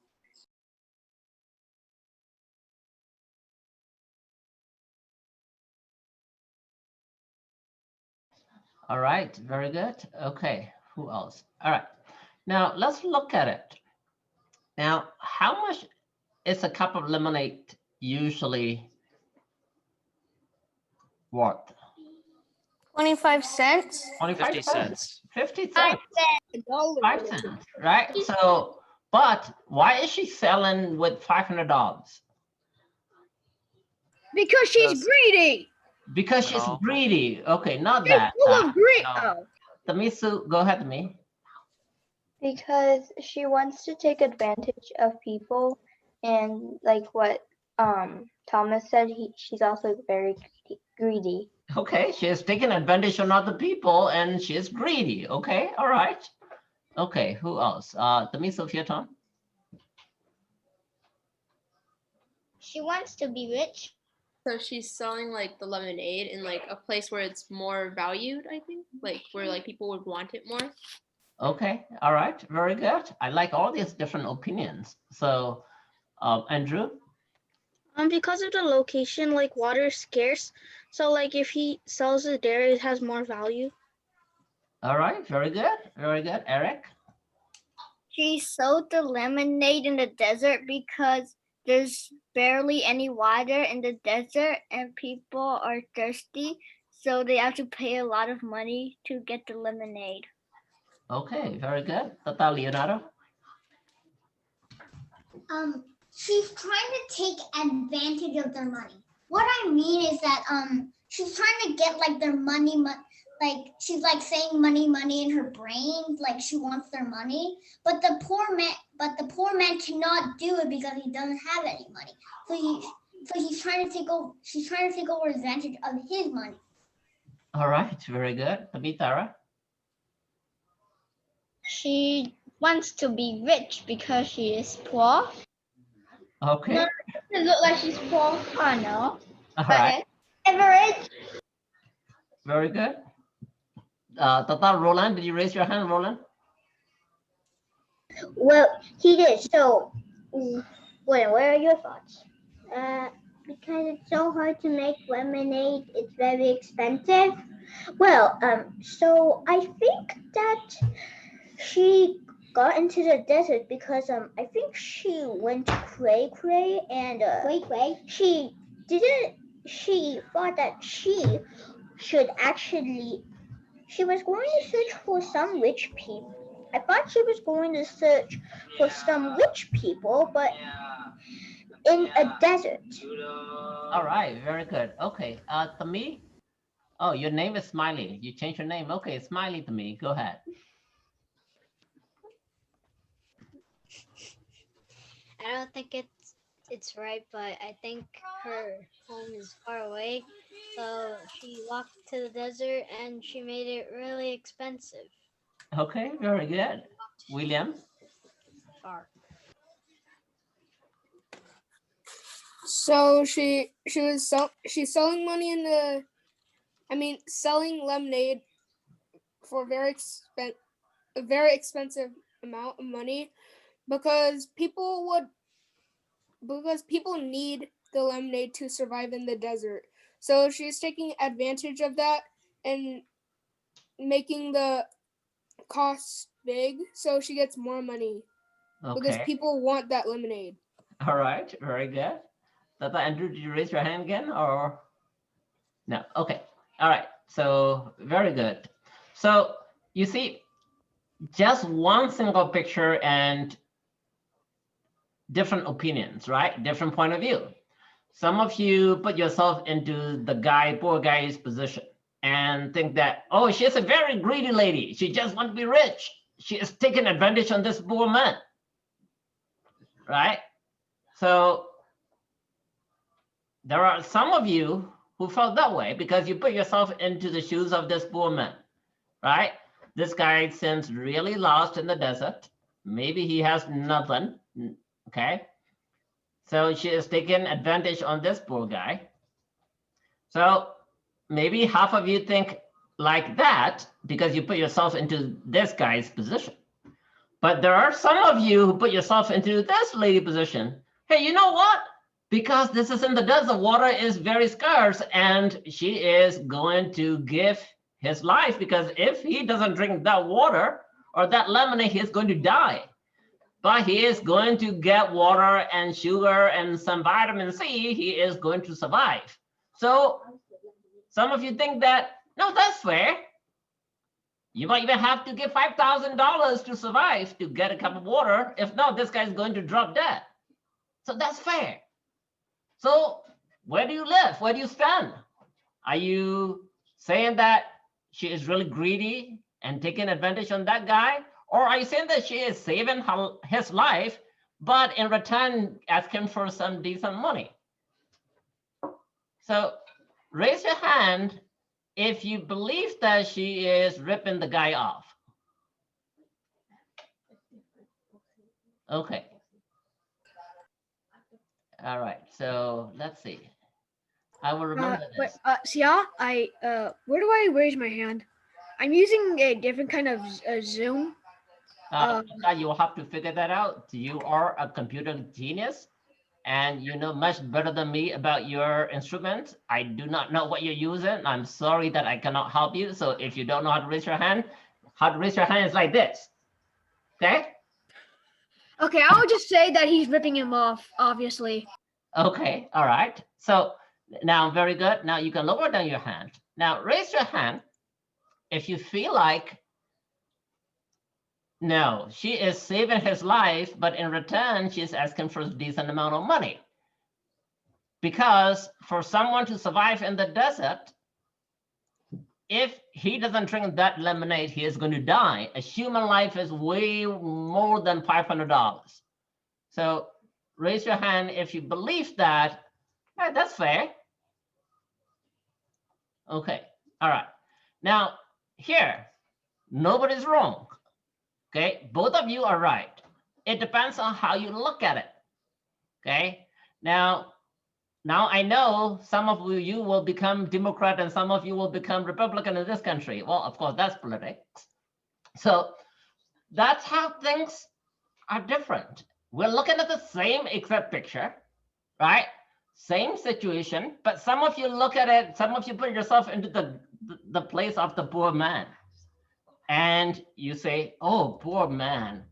All right, very good. Okay, who else? All right, now let's look at it. Now, how much is a cup of lemonade usually worth? 25 cents. 50 cents. 50 cents. 5 cents, right? So, but why is she selling with $500? Because she's greedy. Because she's No. greedy. Okay, not She's that. full of greed. no. Tamisu, go ahead, me. Because she wants to take advantage of people, and like what Thomas said, she's also very greedy. Okay, she is taking advantage of other people and she is greedy. Okay, all right. Okay, who else? Tamisu, your turn. She wants to be rich. So she's selling like the lemonade in like a place where it's more valued, I think, like where like people would want it more. Okay, all right, very good. I like all these different opinions. So, Andrew? Because of the location, like water is scarce. So like if he sells it there, it has more value. All right, very good, very good. Eric? She sold the lemonade in the desert because there's barely any water in the desert and people are thirsty. So they have to pay a lot of money to get the lemonade. Okay, very good. Tata Leonardo? She's trying to take advantage of their money. What I mean is that she's trying to get like their money, like she's like saying money in her brain, like she wants their money. But the poor man cannot do it because he doesn't have any money. So he's trying to take over. She's trying to take over advantage of his money. All right, very good. Tabitha? She wants to be rich because she is poor. Okay. No, it doesn't look like she's poor. Oh no. All right, Average. very good. Tata Roland, did you raise your hand, Roland? Well, he did. So, what are your thoughts? Because it's so hard to make lemonade, it's very expensive. Well, so I think that she got into the desert because I think she went to Cray and she thought that she was going to search for some rich people. I thought she was going to search for some rich people, but in a desert. All right, very good. Okay, Tami? Oh, your name is Smiley. You changed your name. Okay, Smiley Tami, go ahead. I don't think it's right, but I think her home is far away. So she walked to the desert and she made it really expensive. Okay, very good. William? Far. So she's selling money selling lemonade for a very expensive amount of money because people need the lemonade to survive in the desert. So she's taking advantage of that and making the cost big so she gets more money because Okay, people want that lemonade. all right, very good. Tata Andrew, did you raise your hand again or? No, okay, all right, so very good. So you see, just one single picture and different opinions, right? Different point of view. Some of you put yourself into the poor guy's position and think that, oh, she's a very greedy lady. She just wants to be rich. She is taking advantage on this poor man, right? So there are some of you who felt that way because you put yourself into the shoes of this poor man, right? This guy seems really lost in the desert. Maybe he has nothing, okay? So she is taking advantage on this poor guy. So maybe half of you think like that because you put yourself into this guy's position. But there are some of you who put yourself into this lady position. Hey, you know what? Because this is in the desert, water is very scarce and she is going to give his life, because if he doesn't drink that water or that lemonade, he's going to die. But he is going to get water and sugar and some vitamin C, he is going to survive. So some of you think that, no, that's fair. You might even have to give $5,000 to survive to get a cup of water. If not, this guy's going to drop dead. So that's fair. So where do you live? Where do you stand? Are you saying that she is really greedy and taking advantage on that guy? Or are you saying that she is saving his life, but in return asking for some decent money? So raise your hand if you believe that she is ripping the guy off. Okay. All right, so let's see. I will remember this. Sia, where do I raise my hand? I'm using a different kind of Zoom. You will have to figure that out. You are a computer genius and you know much better than me about your instrument. I do not know what you're using. I'm sorry that I cannot help you. So if you don't know how to raise your hand, is like this. Okay? Okay, I'll just say that he's ripping him off, obviously. Okay, all right. So now, very good. Now you can lower down your hand. Now raise your hand if you feel like, no, she is saving his life, but in return, she's asking for a decent amount of money. Because for someone to survive in the desert, if he doesn't drink that lemonade, he is going to die. A human life is way more than $500. So raise your hand if you believe that. Right, that's fair. Okay, all right. Now here, nobody's wrong. Okay, both of you are right. It depends on how you look at it. Okay, now I know some of you will become Democrat and some of you will become Republican in this country. Well, of course, that's politics. So that's how things are different. We're looking at the same exact picture, right? Same situation, but some of you look at it, some of you put yourself into the place of the poor man. And you say, oh, poor man.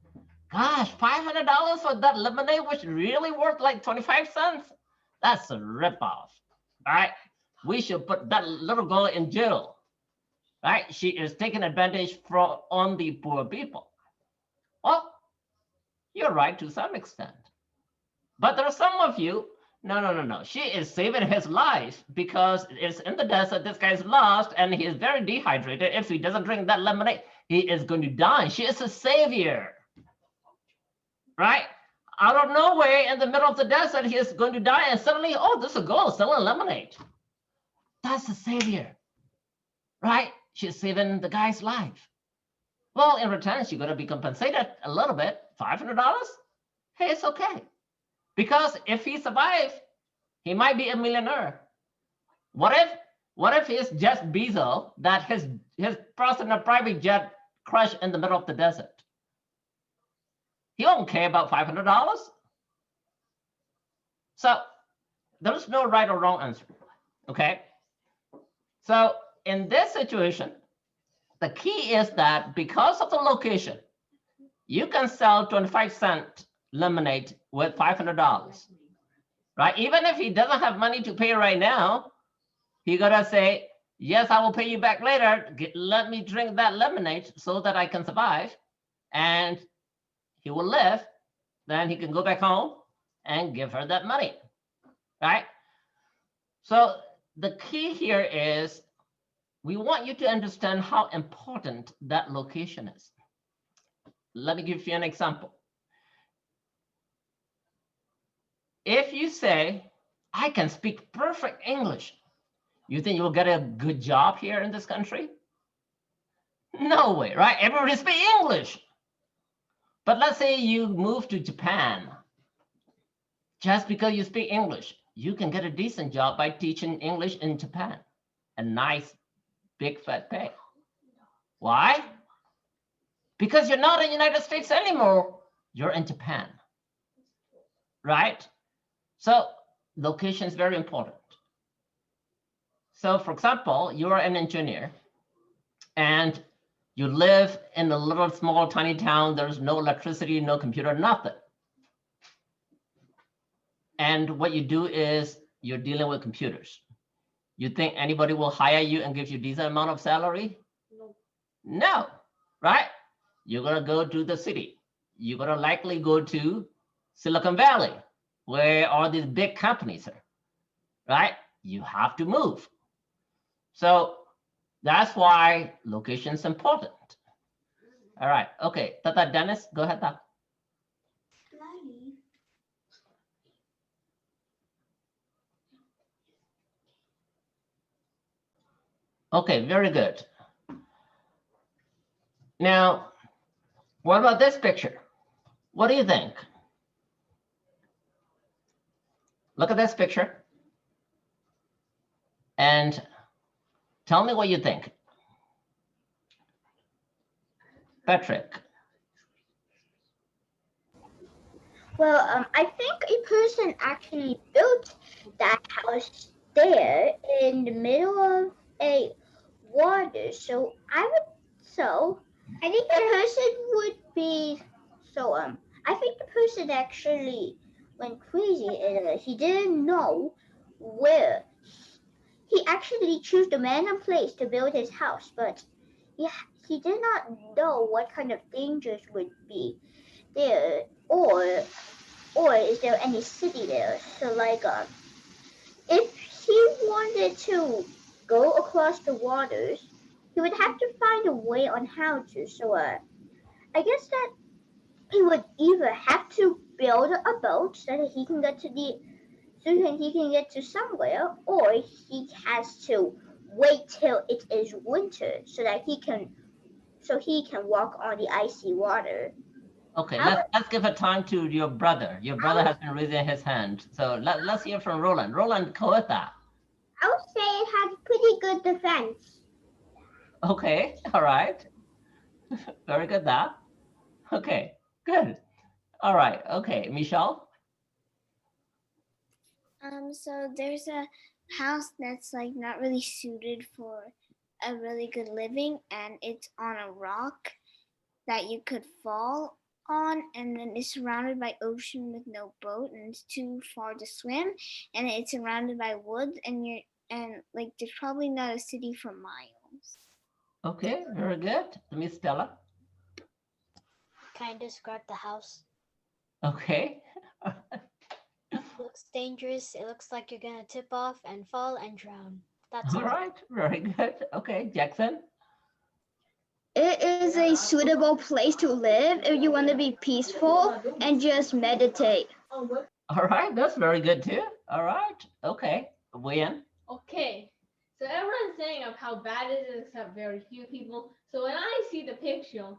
Gosh, $500 for that lemonade was really worth like 25 cents? That's a ripoff, all right? We should put that little girl in jail, right? She is taking advantage on the poor people. Well, you're right to some extent. But there are some of you, no. She is saving his life because it's in the desert, this guy's lost and he is very dehydrated. If he doesn't drink that lemonade, he is going to die. She is a savior, right? Out of nowhere, in the middle of the desert, he is going to die, and suddenly, oh, there's a girl selling lemonade. That's a savior, right? She's saving the guy's life. Well, in return, she's going to be compensated a little bit, $500. Hey, it's okay, because if he survives, he might be a millionaire. What if it's Jeff Bezos that his personal private jet crashed in the middle of the desert? He don't care about $500. So there's no right or wrong answer, okay? So in this situation, the key is that because of the location, you can sell 25-cent lemonade with $500, right? Even if he doesn't have money to pay right now, he gotta say, yes, I will pay you back later. Let me drink that lemonade so that I can survive. And he will live, then he can go back home and give her that money, right? So the key here is we want you to understand how important that location is. Let me give you an example. If you say, I can speak perfect English, you think you'll get a good job here in this country? No way, right? Everybody speaks English. But let's say you move to Japan. Just because you speak English, you can get a decent job by teaching English in Japan. A nice, big, fat pay. Why? Because you're not in the United States anymore. You're in Japan, right? So location is very important. So for example, you are an engineer and you live in a little small tiny town. There's no electricity, no computer, nothing. And what you do is you're dealing with computers. You think anybody will hire you and give you decent amount of salary? No, right? You're gonna go to the city. You're gonna likely go to Silicon Valley, where all these big companies are, right? You have to move. So that's why location is important. All right, okay, Tata Dennis, go ahead, Tata. Okay, very good. Now, what about this picture? What do you think? Look at this picture and tell me what you think. Patrick. Well, I think a person actually built that house there in the middle of a water. So I think the person would be I think the person actually went crazy and he didn't know where. He actually chose the random place to build his house, but he did not know what kind of dangers would be there, or is there any city there? So like if he wanted to go across the waters, he would have to find a way on how to. So I guess that he would either have to build a boat so that he can get to somewhere, or he has to wait till it is winter so that he can walk on the icy water. Okay, let's give a time to your brother. Your brother has been raising his hand. So let's hear from Roland. Roland, Koeta. I would say it has pretty good defense. Okay, all right. Very good, that. Okay, good. All right, okay, Michelle. So there's a house that's like not really suited for a really good living, and it's on a rock that you could fall on, and then it's surrounded by ocean with no boat, and it's too far to swim, and it's surrounded by woods, and like there's probably not a city for miles. Okay, very good. Miss Stella. Can I describe the house? Okay. Looks dangerous. It looks like you're gonna tip off and fall and drown. That's all right. Very good. Okay, Jackson. It is a suitable place to live if you want to be peaceful and just meditate. All right, that's very good too. All right. Okay, Wayne. Okay, so everyone's saying of how bad it is, except very few people. So when I see the picture,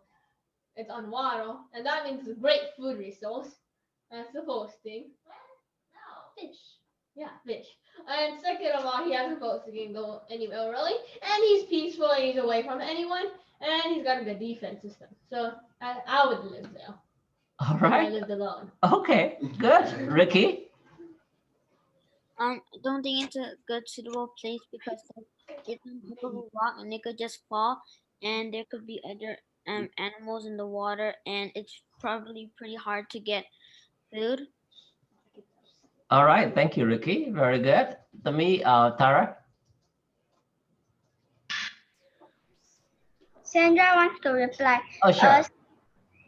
it's on water, and that means it's a great food resource. That's the first thing. Fish. Yeah, fish. And second of all, he hasn't supposed to go anywhere really, and he's peaceful and he's away from anyone, and he's got a good defense system. So I would live there. All right. I lived alone. Okay, good. Ricky. I don't think it's a good suitable place because it's on top of a rock and it could just fall, and there could be other animals in the water, and it's probably pretty hard to get food. All right, thank you, Ricky. Very good. To me, Tara. Sandra wants to reply. Oh, sure.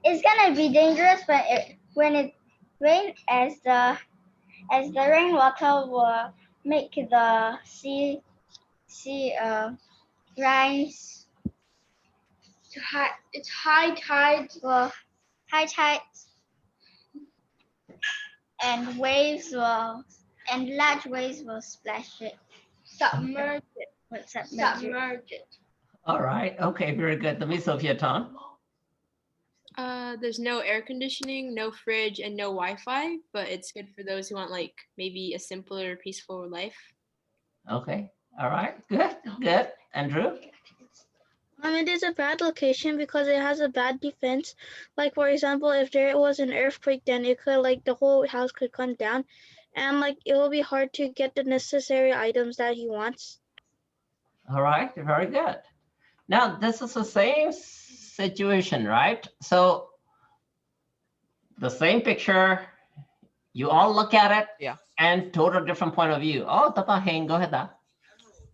It's gonna be dangerous when it rains, as the as the rainwater will make the sea rise to high. It's high tides. Well, high tides and large waves will splash it, submerge it. Submerge it. All right. Okay, very good. Let me, Sophia Tan. There's no air conditioning, no fridge, and no Wi-Fi, but it's good for those who want like maybe a simpler, peaceful life. Okay. All right. Good. Good. Andrew? It is a bad location because it has a bad defense. Like for example, if there was an earthquake, then it could the whole house could come down, and it will be hard to get the necessary items that he wants. All right. Very good. Now, this is the same situation, right? So the same picture, you all look at it, Yeah. and total different point of view. Oh, Tapa Heng, go ahead.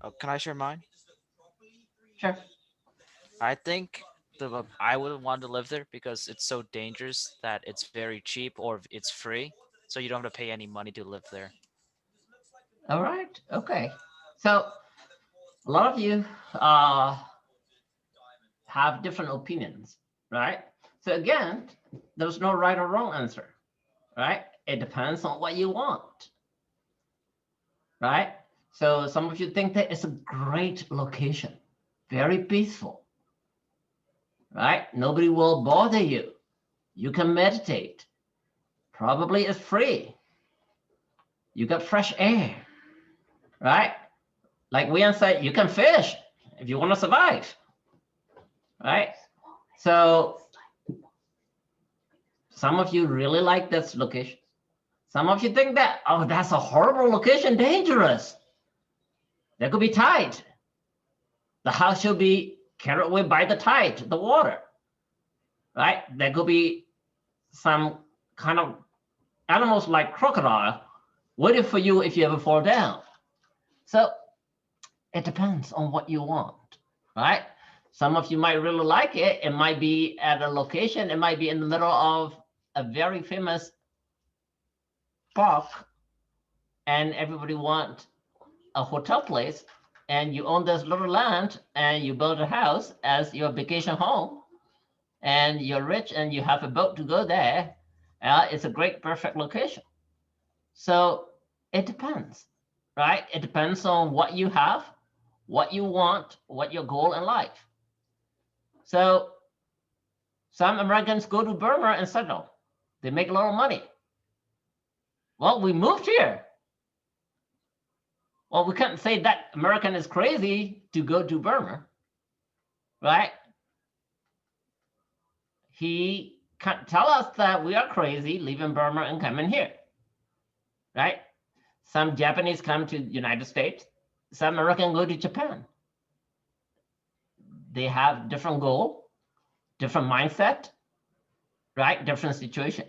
Oh, can I share mine? Sure. I think I wouldn't want to live there because it's so dangerous that it's very cheap or it's free, so you don't have to pay any money to live there. All right. Okay. So a lot of you have different opinions, right? So again, there's no right or wrong answer, right? It depends on what you want, right? So some of you think that it's a great location, very peaceful, right? Nobody will bother you. You can meditate. Probably it's free. You got fresh air, right? Like we said, you can fish if you want to survive, right? So some of you really like this location. Some of you think that, oh, that's a horrible location, dangerous. There could be tide. The house should be carried away by the tide, the water, right? There could be some kind of animals like crocodile waiting for you if you ever fall down. So it depends on what you want, right? Some of you might really like it. It might be at a location. It might be in the middle of a very famous park, and everybody wants a hotel place, and you own this little land, and you build a house as your vacation home, and you're rich, and you have a boat to go there. It's a great, perfect location. So it depends, right? It depends on what you have, what you want, what your goal in life. So some Americans go to Burma and settle. They make a lot of money. Well, we moved here. Well, we can't say that American is crazy to go to Burma, right? He can't tell us that we are crazy leaving Burma and coming here, right? Some Japanese come to the United States. Some Americans go to Japan. They have different goal, different mindset, right? Different situation.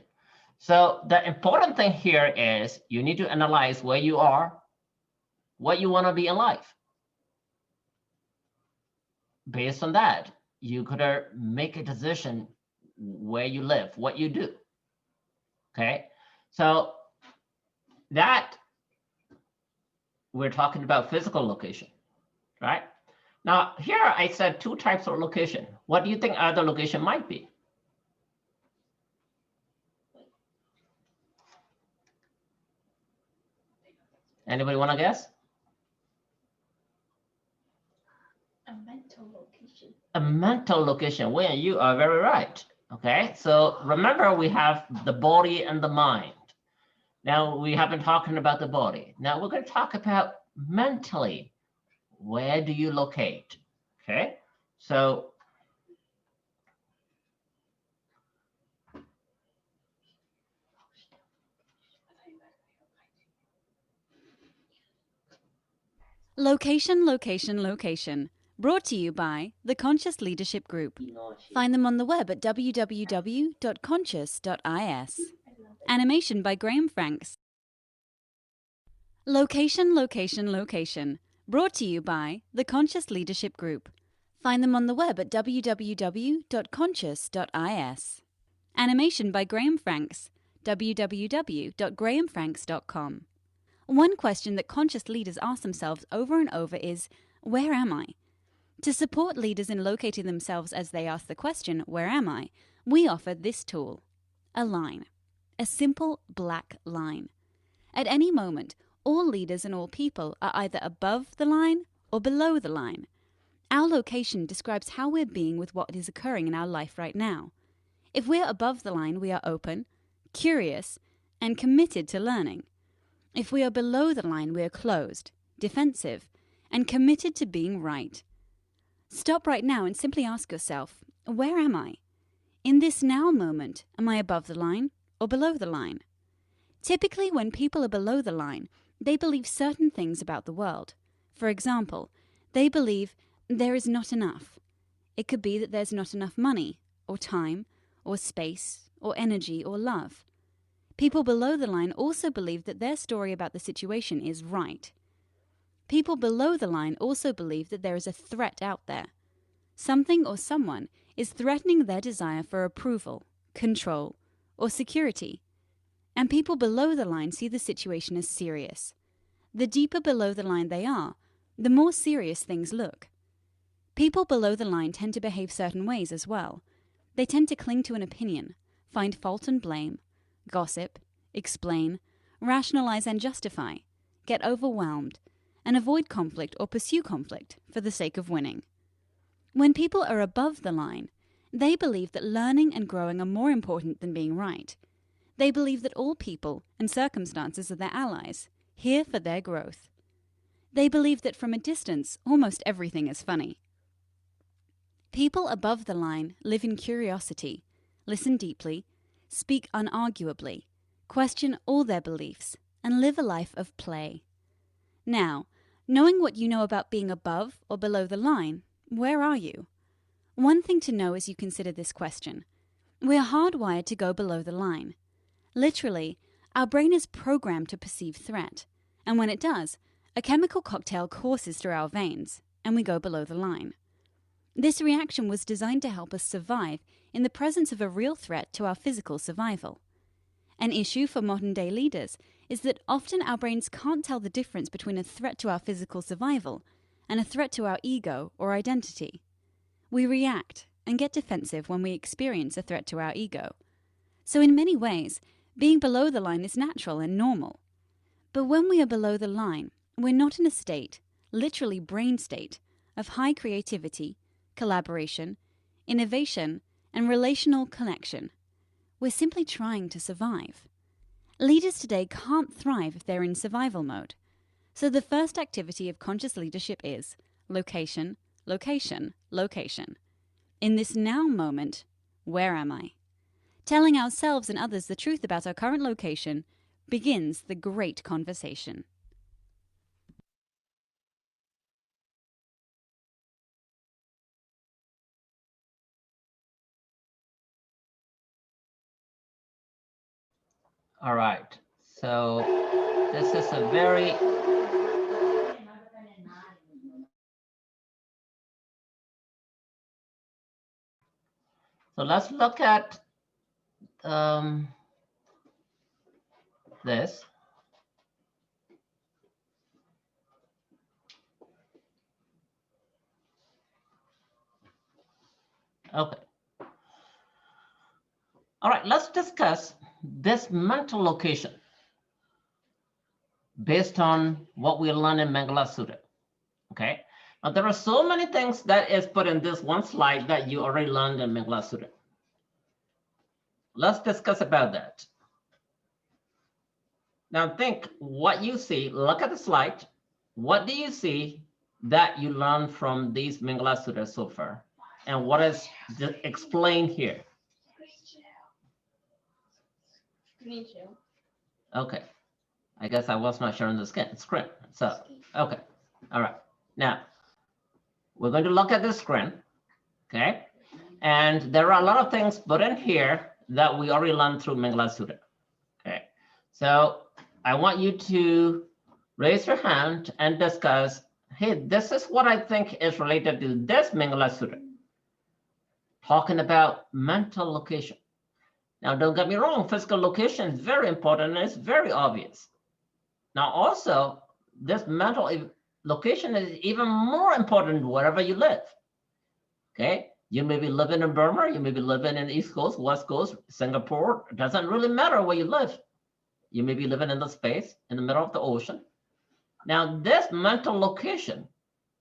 So the important thing here is you need to analyze where you are, what you want to be in life. Based on that, you could make a decision where you live, what you do. Okay, so that we're talking about physical location, right? Now here I said two types of location. What do you think other location might be? Anybody want to guess? A mental location. A mental location. Well, you are very right. Okay, so remember we have the body and the mind. Now we have been talking about the body. Now we're going to talk about mentally. Where do you locate? Okay, so Location, location, location. Brought to you by the Conscious Leadership Group. Find them on the web at www.conscious.is. Animation by Graham Franks. Location, location, location. Brought to you by the Conscious Leadership Group. Find them on the web at www.conscious.is. Animation by Graham Franks. www.grahamfranks.com. One question that conscious leaders ask themselves over and over is, where am I? To support leaders in locating themselves as they ask the question, where am I? We offer this tool, a line, a simple black line. At any moment, all leaders and all people are either above the line or below the line. Our location describes how we're being with what is occurring in our life right now. If we're above the line, we are open, curious, and committed to learning. If we are below the line, we are closed, defensive, and committed to being right. Stop right now and simply ask yourself, where am I? In this now moment, am I above the line or below the line? Typically, when people are below the line, they believe certain things about the world. For example, they believe there is not enough. It could be that there's not enough money, or time, or space, or energy, or love. People below the line also believe that their story about the situation is right. People below the line also believe that there is a threat out there. Something or someone is threatening their desire for approval, control, or security. And people below the line see the situation as serious. The deeper below the line they are, the more serious things look. People below the line tend to behave certain ways as well. They tend to cling to an opinion, find fault and blame, gossip, explain, rationalize and justify, get overwhelmed, and avoid conflict or pursue conflict for the sake of winning. When people are above the line, they believe that learning and growing are more important than being right. They believe that all people and circumstances are their allies, here for their growth. They believe that from a distance, almost everything is funny. People above the line live in curiosity, listen deeply, speak unarguably, question all their beliefs, and live a life of play. Now, knowing what you know about being above or below the line, where are you? One thing to know as you consider this question: we are hardwired to go below the line. Literally, our brain is programmed to perceive threat, and when it does, a chemical cocktail courses through our veins, and we go below the line. This reaction was designed to help us survive in the presence of a real threat to our physical survival. An issue for modern-day leaders is that often our brains can't tell the difference between a threat to our physical survival and a threat to our ego or identity. We react and get defensive when we experience a threat to our ego. So in many ways, being below the line is natural and normal. But when we are below the line, we're not in a state, literally brain state, of high creativity, collaboration, innovation, and relational connection. We're simply trying to survive. Leaders today can't thrive if they're in survival mode. So the first activity of conscious leadership is location, location, location. In this now moment, where am I? Telling ourselves and others the truth about our current location begins the great conversation. All right, so this is a very so let's look at this. Okay. All right, let's discuss this mental location based on what we learned in Mangala Sutta. Okay. Now there are so many things that is put in this one slide that you already learned in Mangala Sutta. Let's discuss about that. Now think what you see, look at the slide. What do you see that you learned from these Mangala Sutta so far? And what is explained here? Screen share. Okay. I guess I was not sharing the screen. So, okay. All right. Now, we're going to look at the screen. Okay. And there are a lot of things put in here that we already learned through Mangala Sutta. Okay. So I want you to raise your hand and discuss, hey, this is what I think is related to this Mangala Sutta. Talking about mental location. Now, don't get me wrong, physical location is very important and it's very obvious. Now, also, this mental location is even more important wherever you live. Okay, you may be living in Burma, you may be living in the East Coast, West Coast, Singapore. It doesn't really matter where you live. You may be living in the space in the middle of the ocean. Now, this mental location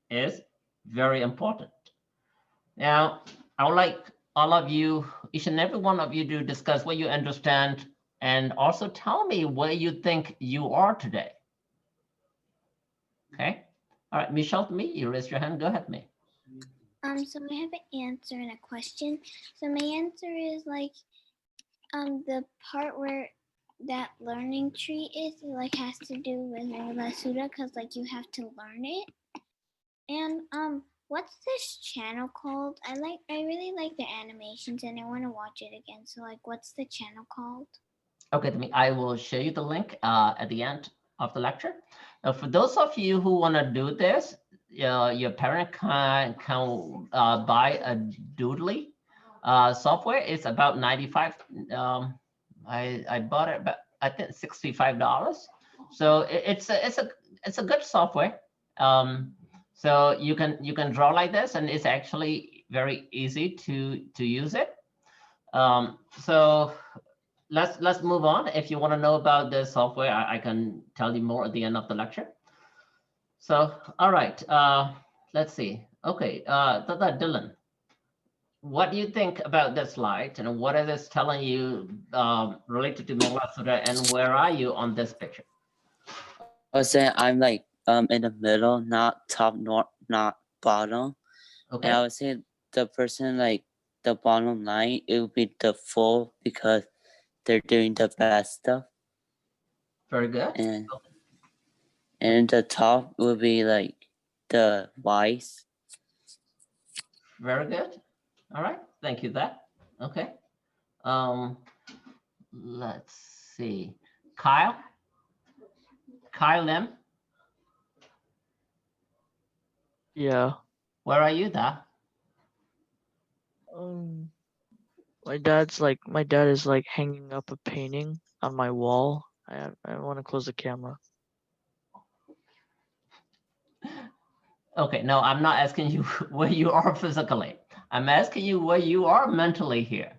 is very important. Now, I would like all of you, each and every one of you, to discuss what you understand and also tell me where you think you are today. Okay. All right, Michelle, me, you raise your hand. Go ahead, me. So I have an answer and a question. So my answer is like, the part where that learning tree is like has to do with Nirvana Sutta because like you have to learn it. And what's this channel called? I really like the animations and I want to watch it again. So like, what's the channel called? Okay, I will show you the link at the end of the lecture. Now, for those of you who want to do this, your parent can buy a Doodly software. It's about 95. I bought it, but I think $65. So it's a good software. So you can draw like this, and it's actually very easy to use it. So let's move on. If you want to know about the software, I can tell you more at the end of the lecture. So, all right, let's see. Okay, Dylan, what do you think about this slide and what is this telling you related to Mangala Sutta, and where are you on this picture? I was saying I'm like in the middle, not top, not bottom. Okay. And I would say the person like the bottom line, it would be the full because they're doing the bad stuff. Very good. And the top would be like the wise. Very good. All right. Thank you. That. Okay. Let's see. Kyle Lim. Yeah. Where are you, Da? My dad is like hanging up a painting on my wall. I want to close the camera. Okay, no, I'm not asking you where you are physically. I'm asking you where you are mentally here.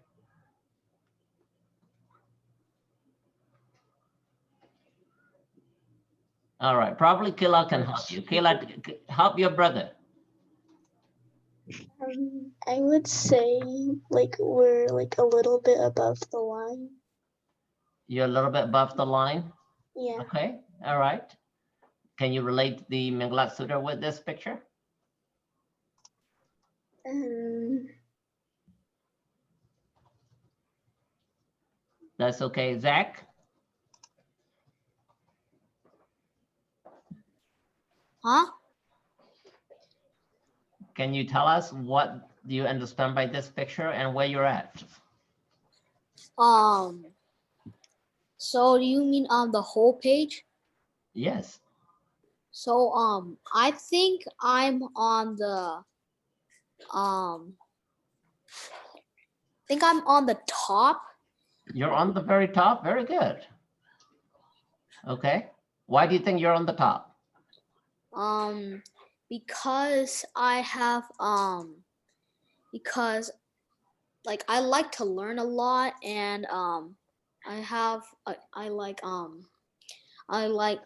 All right, probably Kayla can help you. Kayla, help your brother. I would say like we're like a little bit above the line. You're a little bit above the line? Yeah. Okay, all right. Can you relate the Mangala Sutta with this picture? That's okay. Zach? Huh? Can you tell us what do you understand by this picture and where you're at? So do you mean on the whole page? Yes. So I think I'm on the top. You're on the very top. Very good. Okay. Why do you think you're on the top? Because I have because like I like to learn a lot, and I like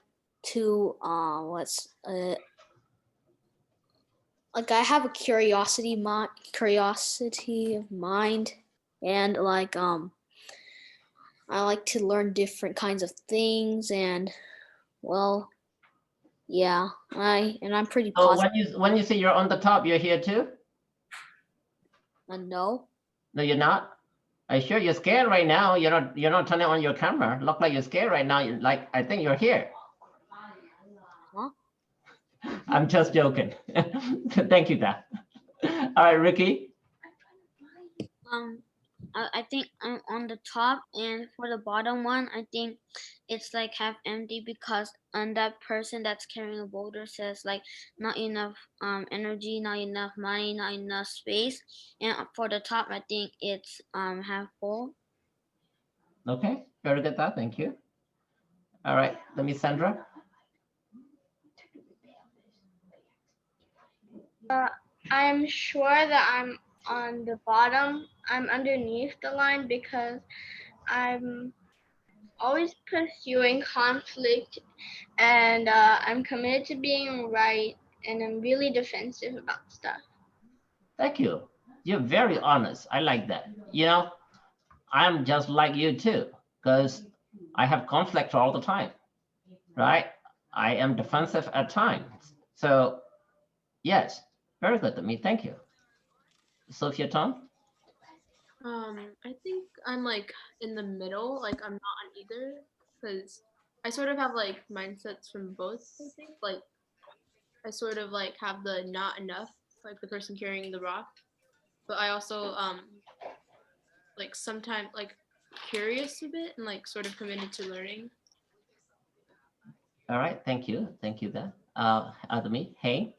to like I have a curiosity of mind, and like I like to learn different kinds of things, and well, yeah, I'm pretty So positive. when you say you're on the top, you're here too? No. No, you're not. Are you sure you're scared right now? You're not turning on your camera. Look like you're scared right now. Like I think you're here. Huh? I'm just joking. Thank you, Dad. All right, Ricky. I think I'm on the top, and for the bottom one, I think it's like half empty because that person that's carrying a boulder says like not enough energy, not enough money, not enough space. And for the top, I think it's half full. Okay, very good thought. Thank you. All right, let me, Sandra. I'm sure that I'm on the bottom. I'm underneath the line because I'm always pursuing conflict and I'm committed to being right and I'm really defensive about stuff. Thank you. You're very honest. I like that. You know, I'm just like you too, because I have conflict all the time, right? I am defensive at times. So yes, very good to me. Thank you. Sophia Tom? I think I'm like in the middle, like I'm not on either, because I sort of have like mindsets from both, I think. Like I sort of like have the not enough, like the person carrying the rock. But I also like sometimes like curious a bit and like sort of committed to learning. All right, thank you. Thank you then. Adami, hey.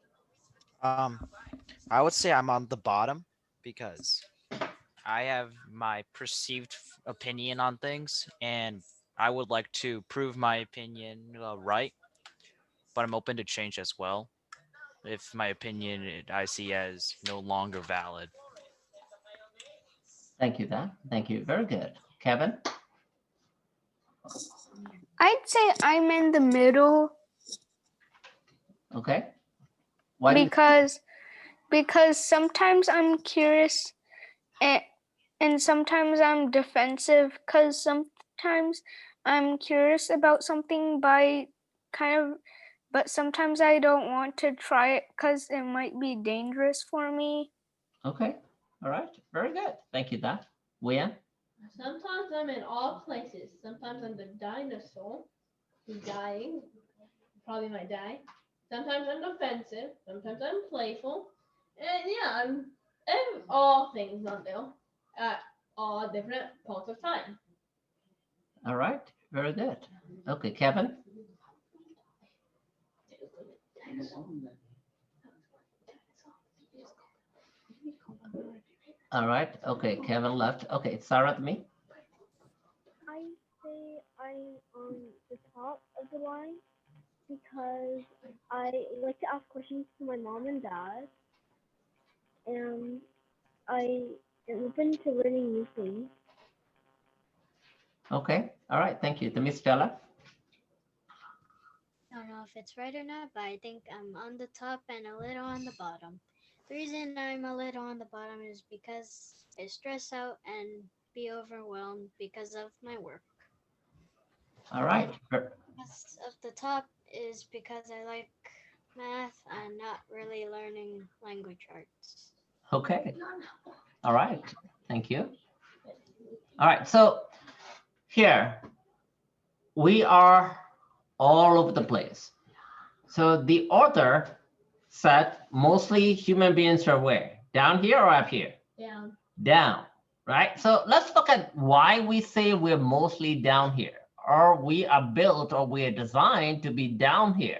I would say I'm on the bottom because I have my perceived opinion on things, and I would like to prove my opinion right, but I'm open to change as well if my opinion I see as no longer valid. Thank you, Dan. Thank you. Very good. Kevin? I'd say I'm in the middle. Okay. Why do you- because sometimes I'm curious and sometimes I'm defensive because sometimes I'm curious about something but sometimes I don't want to try it because it might be dangerous for me. Okay. All right. Very good. Thank you, Dan. Wian? Sometimes I'm in all places. Sometimes I'm the dinosaur who's dying, probably might die. Sometimes I'm defensive. Sometimes I'm playful. And yeah, I'm all things on there at all different points of time. All right. Very good. Okay, Kevin? All right. Okay, Kevin left. Okay, Sarah, to me. I say I'm on the top of the line because I like to ask questions to my mom and dad, and I am open to learning new things. Okay. All right. Thank you. To Miss Stella. I don't know if it's right or not, but I think I'm on the top and a little on the bottom. The reason I'm a little on the bottom is because I stress out and be overwhelmed because of my work. All right. Rest of the top is because I like math and not really learning language arts. Okay. All right. Thank you. All right. So here we are all over the place. So the author said mostly human beings are where? Down here or up here? Down. Down, right? So let's look at why we say we're mostly down here, or we are built or we are designed to be down here.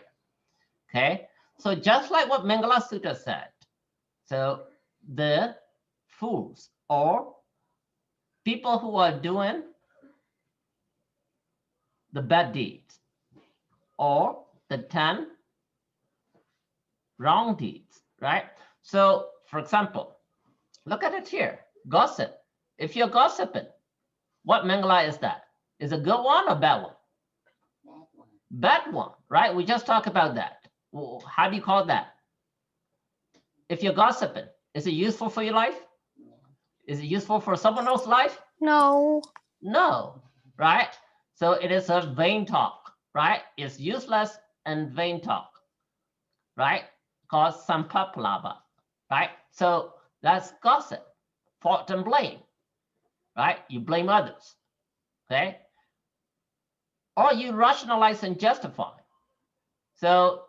Okay, so just like what Mangala Sutta said, so the fools or people who are doing the bad deeds or the 10 wrong deeds, right? So for example, look at it here, gossip. If you're gossiping, what Mangala is that? Is a good one or bad one? Bad one, right? We just talked about that. How do you call that? If you're gossiping, is it useful for your life? Is it useful for someone else's life? No. No, right? So it is a vain talk, right? It's useless and vain talk, right? Cause sampaplava, right? So that's gossip, fault and blame, right? You blame others, okay? Or you rationalize and justify. So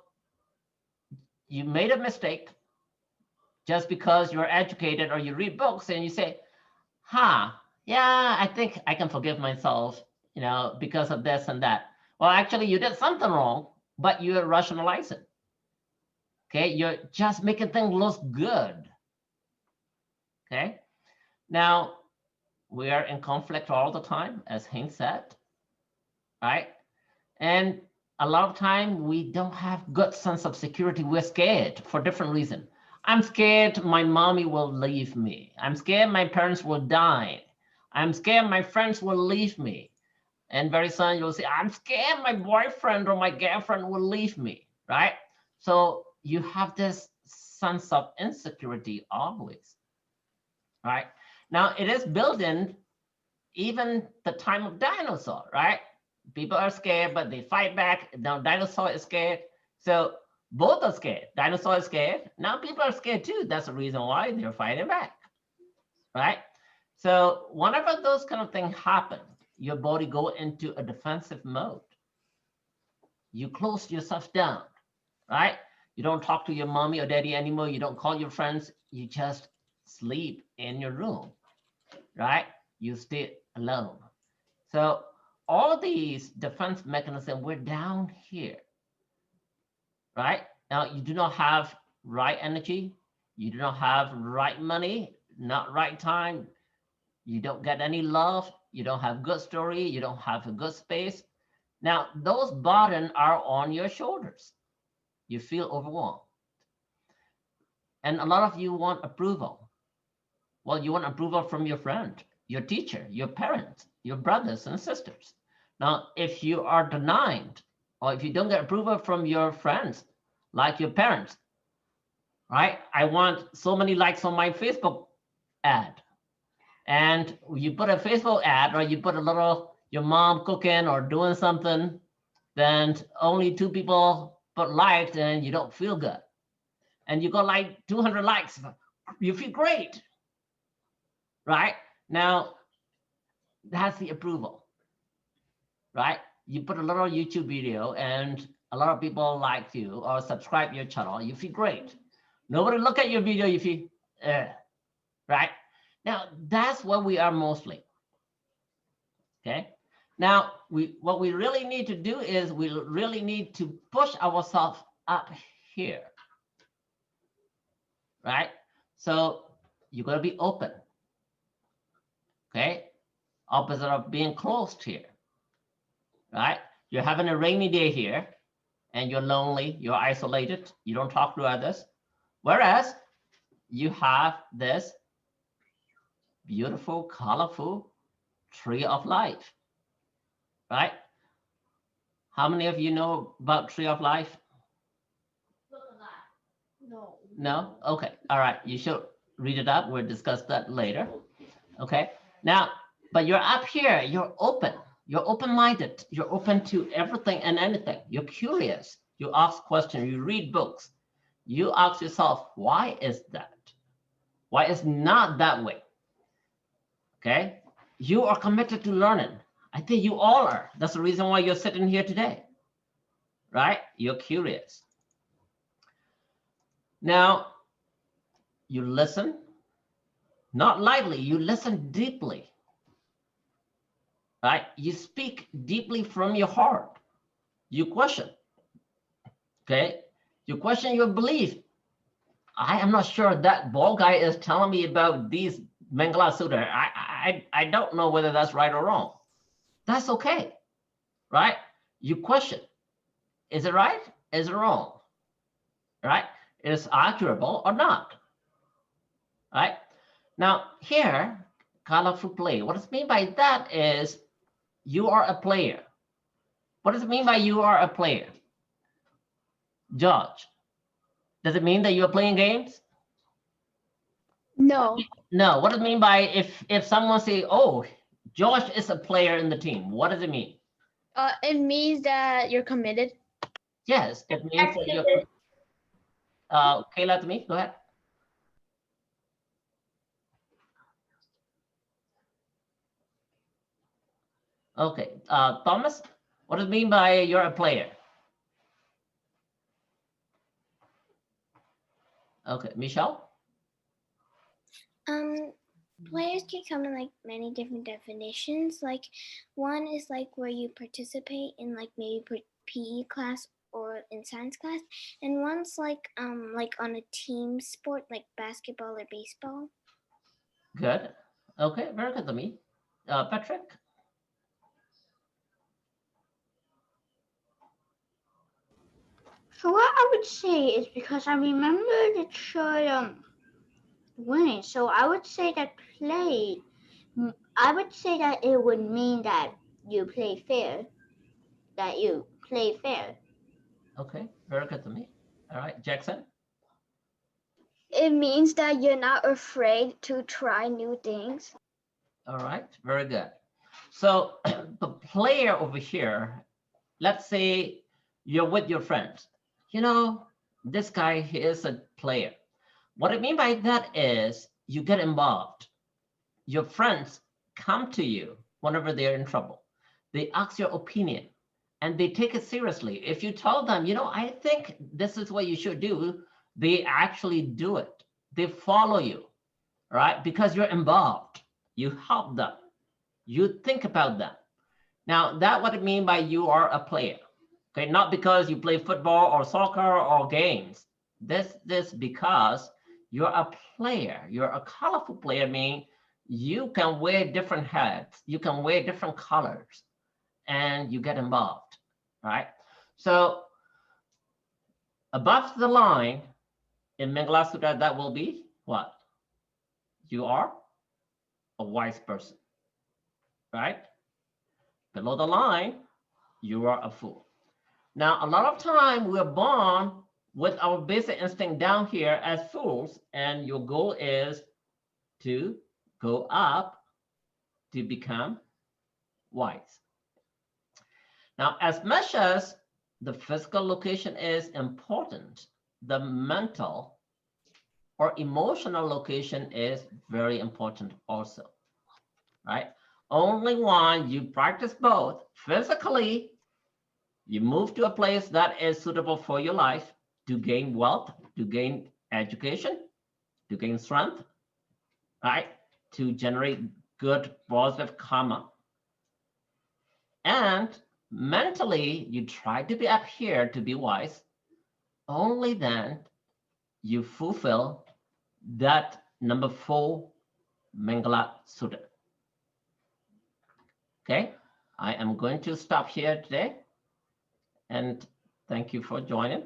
you made a mistake just because you're educated or you read books and you say, yeah, I think I can forgive myself, because of this and that. Well, actually you did something wrong, but you're rationalizing. Okay, you're just making things look good. Okay, now we are in conflict all the time, as Hank said, right? And a lot of time we don't have good sense of security. We're scared for different reasons. I'm scared my mommy will leave me. I'm scared my parents will die. I'm scared my friends will leave me. And very soon you'll say, I'm scared my boyfriend or my girlfriend will leave me, right? So you have this sense of insecurity always, right? Now it is built in even the time of dinosaur, right? People are scared, but they fight back. Now dinosaur is scared. So both are scared. Dinosaur is scared. Now people are scared too. That's the reason why they're fighting back, right? So whenever those kind of things happen, your body go into a defensive mode. You close yourself down, right? You don't talk to your mommy or daddy anymore. You don't call your friends. You just sleep in your room, right? You stay alone. So all these defense mechanisms, we're down here, right? Now you do not have right energy. You do not have right money, not right time. You don't get any love. You don't have good story. You don't have a good space. Now those burdens are on your shoulders. You feel overwhelmed. And a lot of you want approval. Well, you want approval from your friend, your teacher, your parents, your brothers and sisters. Now, if you are denied, or if you don't get approval from your friends, like your parents, right? I want so many likes on my Facebook ad. And you put a Facebook ad, or you put a little, your mom cooking or doing something, then only 2 people put liked and you don't feel good. And you got like 200 likes, you feel great, right? Now, that's the approval, right? You put a little YouTube video and a lot of people like you or subscribe your channel, you feel great. Nobody look at your video, you feel, right? Now, that's what we are mostly, okay? Now, what we really need to do is we really need to push ourselves up here, right? So you're gonna be open, okay? Opposite of being closed here, right? You're having a rainy day here and you're lonely, you're isolated, you don't talk to others. Whereas you have this beautiful, colorful tree of life, right? How many of you know about tree of life? No. No? Okay. All right. You should read it up. We'll discuss that later. Okay. Now, but you're up here. You're open. You're open-minded. You're open to everything and anything. You're curious. You ask questions. You read books. You ask yourself, why is that? Why is not that way? Okay. You are committed to learning. I think you all are. That's the reason why you're sitting here today, right? You're curious. Now, you listen, not lightly, you listen deeply, right? You speak deeply from your heart. You question, okay? You question your belief. I am not sure that bald guy is telling me about these Mangala Sutta. I don't know whether that's right or wrong. That's okay, right? You question, is it right? Is it wrong, right? Is arguable or not, right? Now here, colorful play. What does it mean by that is you are a player. What does it mean by you are a player? George, does it mean that you're playing games? No. No, what does it mean by if someone say, oh, George is a player in the team, what does it mean? It means that you're committed. Yes, it means that you're, Kayla, to me, go ahead. Okay, Thomas, what does it mean by you're a player? Okay, Michelle? Players can come in like many different definitions. Like one is like where you participate in like maybe PE class or in science class, and one's like on a team sport like basketball or baseball. Good. Okay, very good to me. Patrick? So what I would say is because I remember the child winning, so I would say that I would say that it would mean that you play fair, that you play fair. Okay, very good to me. All right, Jackson? It means that you're not afraid to try new things. All right, very good. So the player over here, let's say you're with your friends. You know, this guy, he is a player. What I mean by that is you get involved. Your friends come to you whenever they're in trouble. They ask your opinion and they take it seriously. If you tell them, you know, I think this is what you should do, they actually do it. They follow you, right? Because you're involved. You help them. You think about them. Now, that's what I mean by you are a player. Okay, not because you play football or soccer or games. This because you're a player. You're a colorful player, meaning you can wear different hats. You can wear different colors and you get involved, right? So above the line in Mangala Sutta, that will be what? You are a wise person, right? Below the line, you are a fool. Now, a lot of time we're born with our basic instinct down here as fools, and your goal is to go up to become wise. Now, as much as the physical location is important, the mental or emotional location is very important also, right? Only when you practice both physically, you move to a place that is suitable for your life to gain wealth, to gain education, to gain strength, right? To generate good positive karma. And mentally, you try to be up here to be wise. Only then you fulfill that number 4 Mangala Sutta. Okay, I am going to stop here today. And thank you for joining.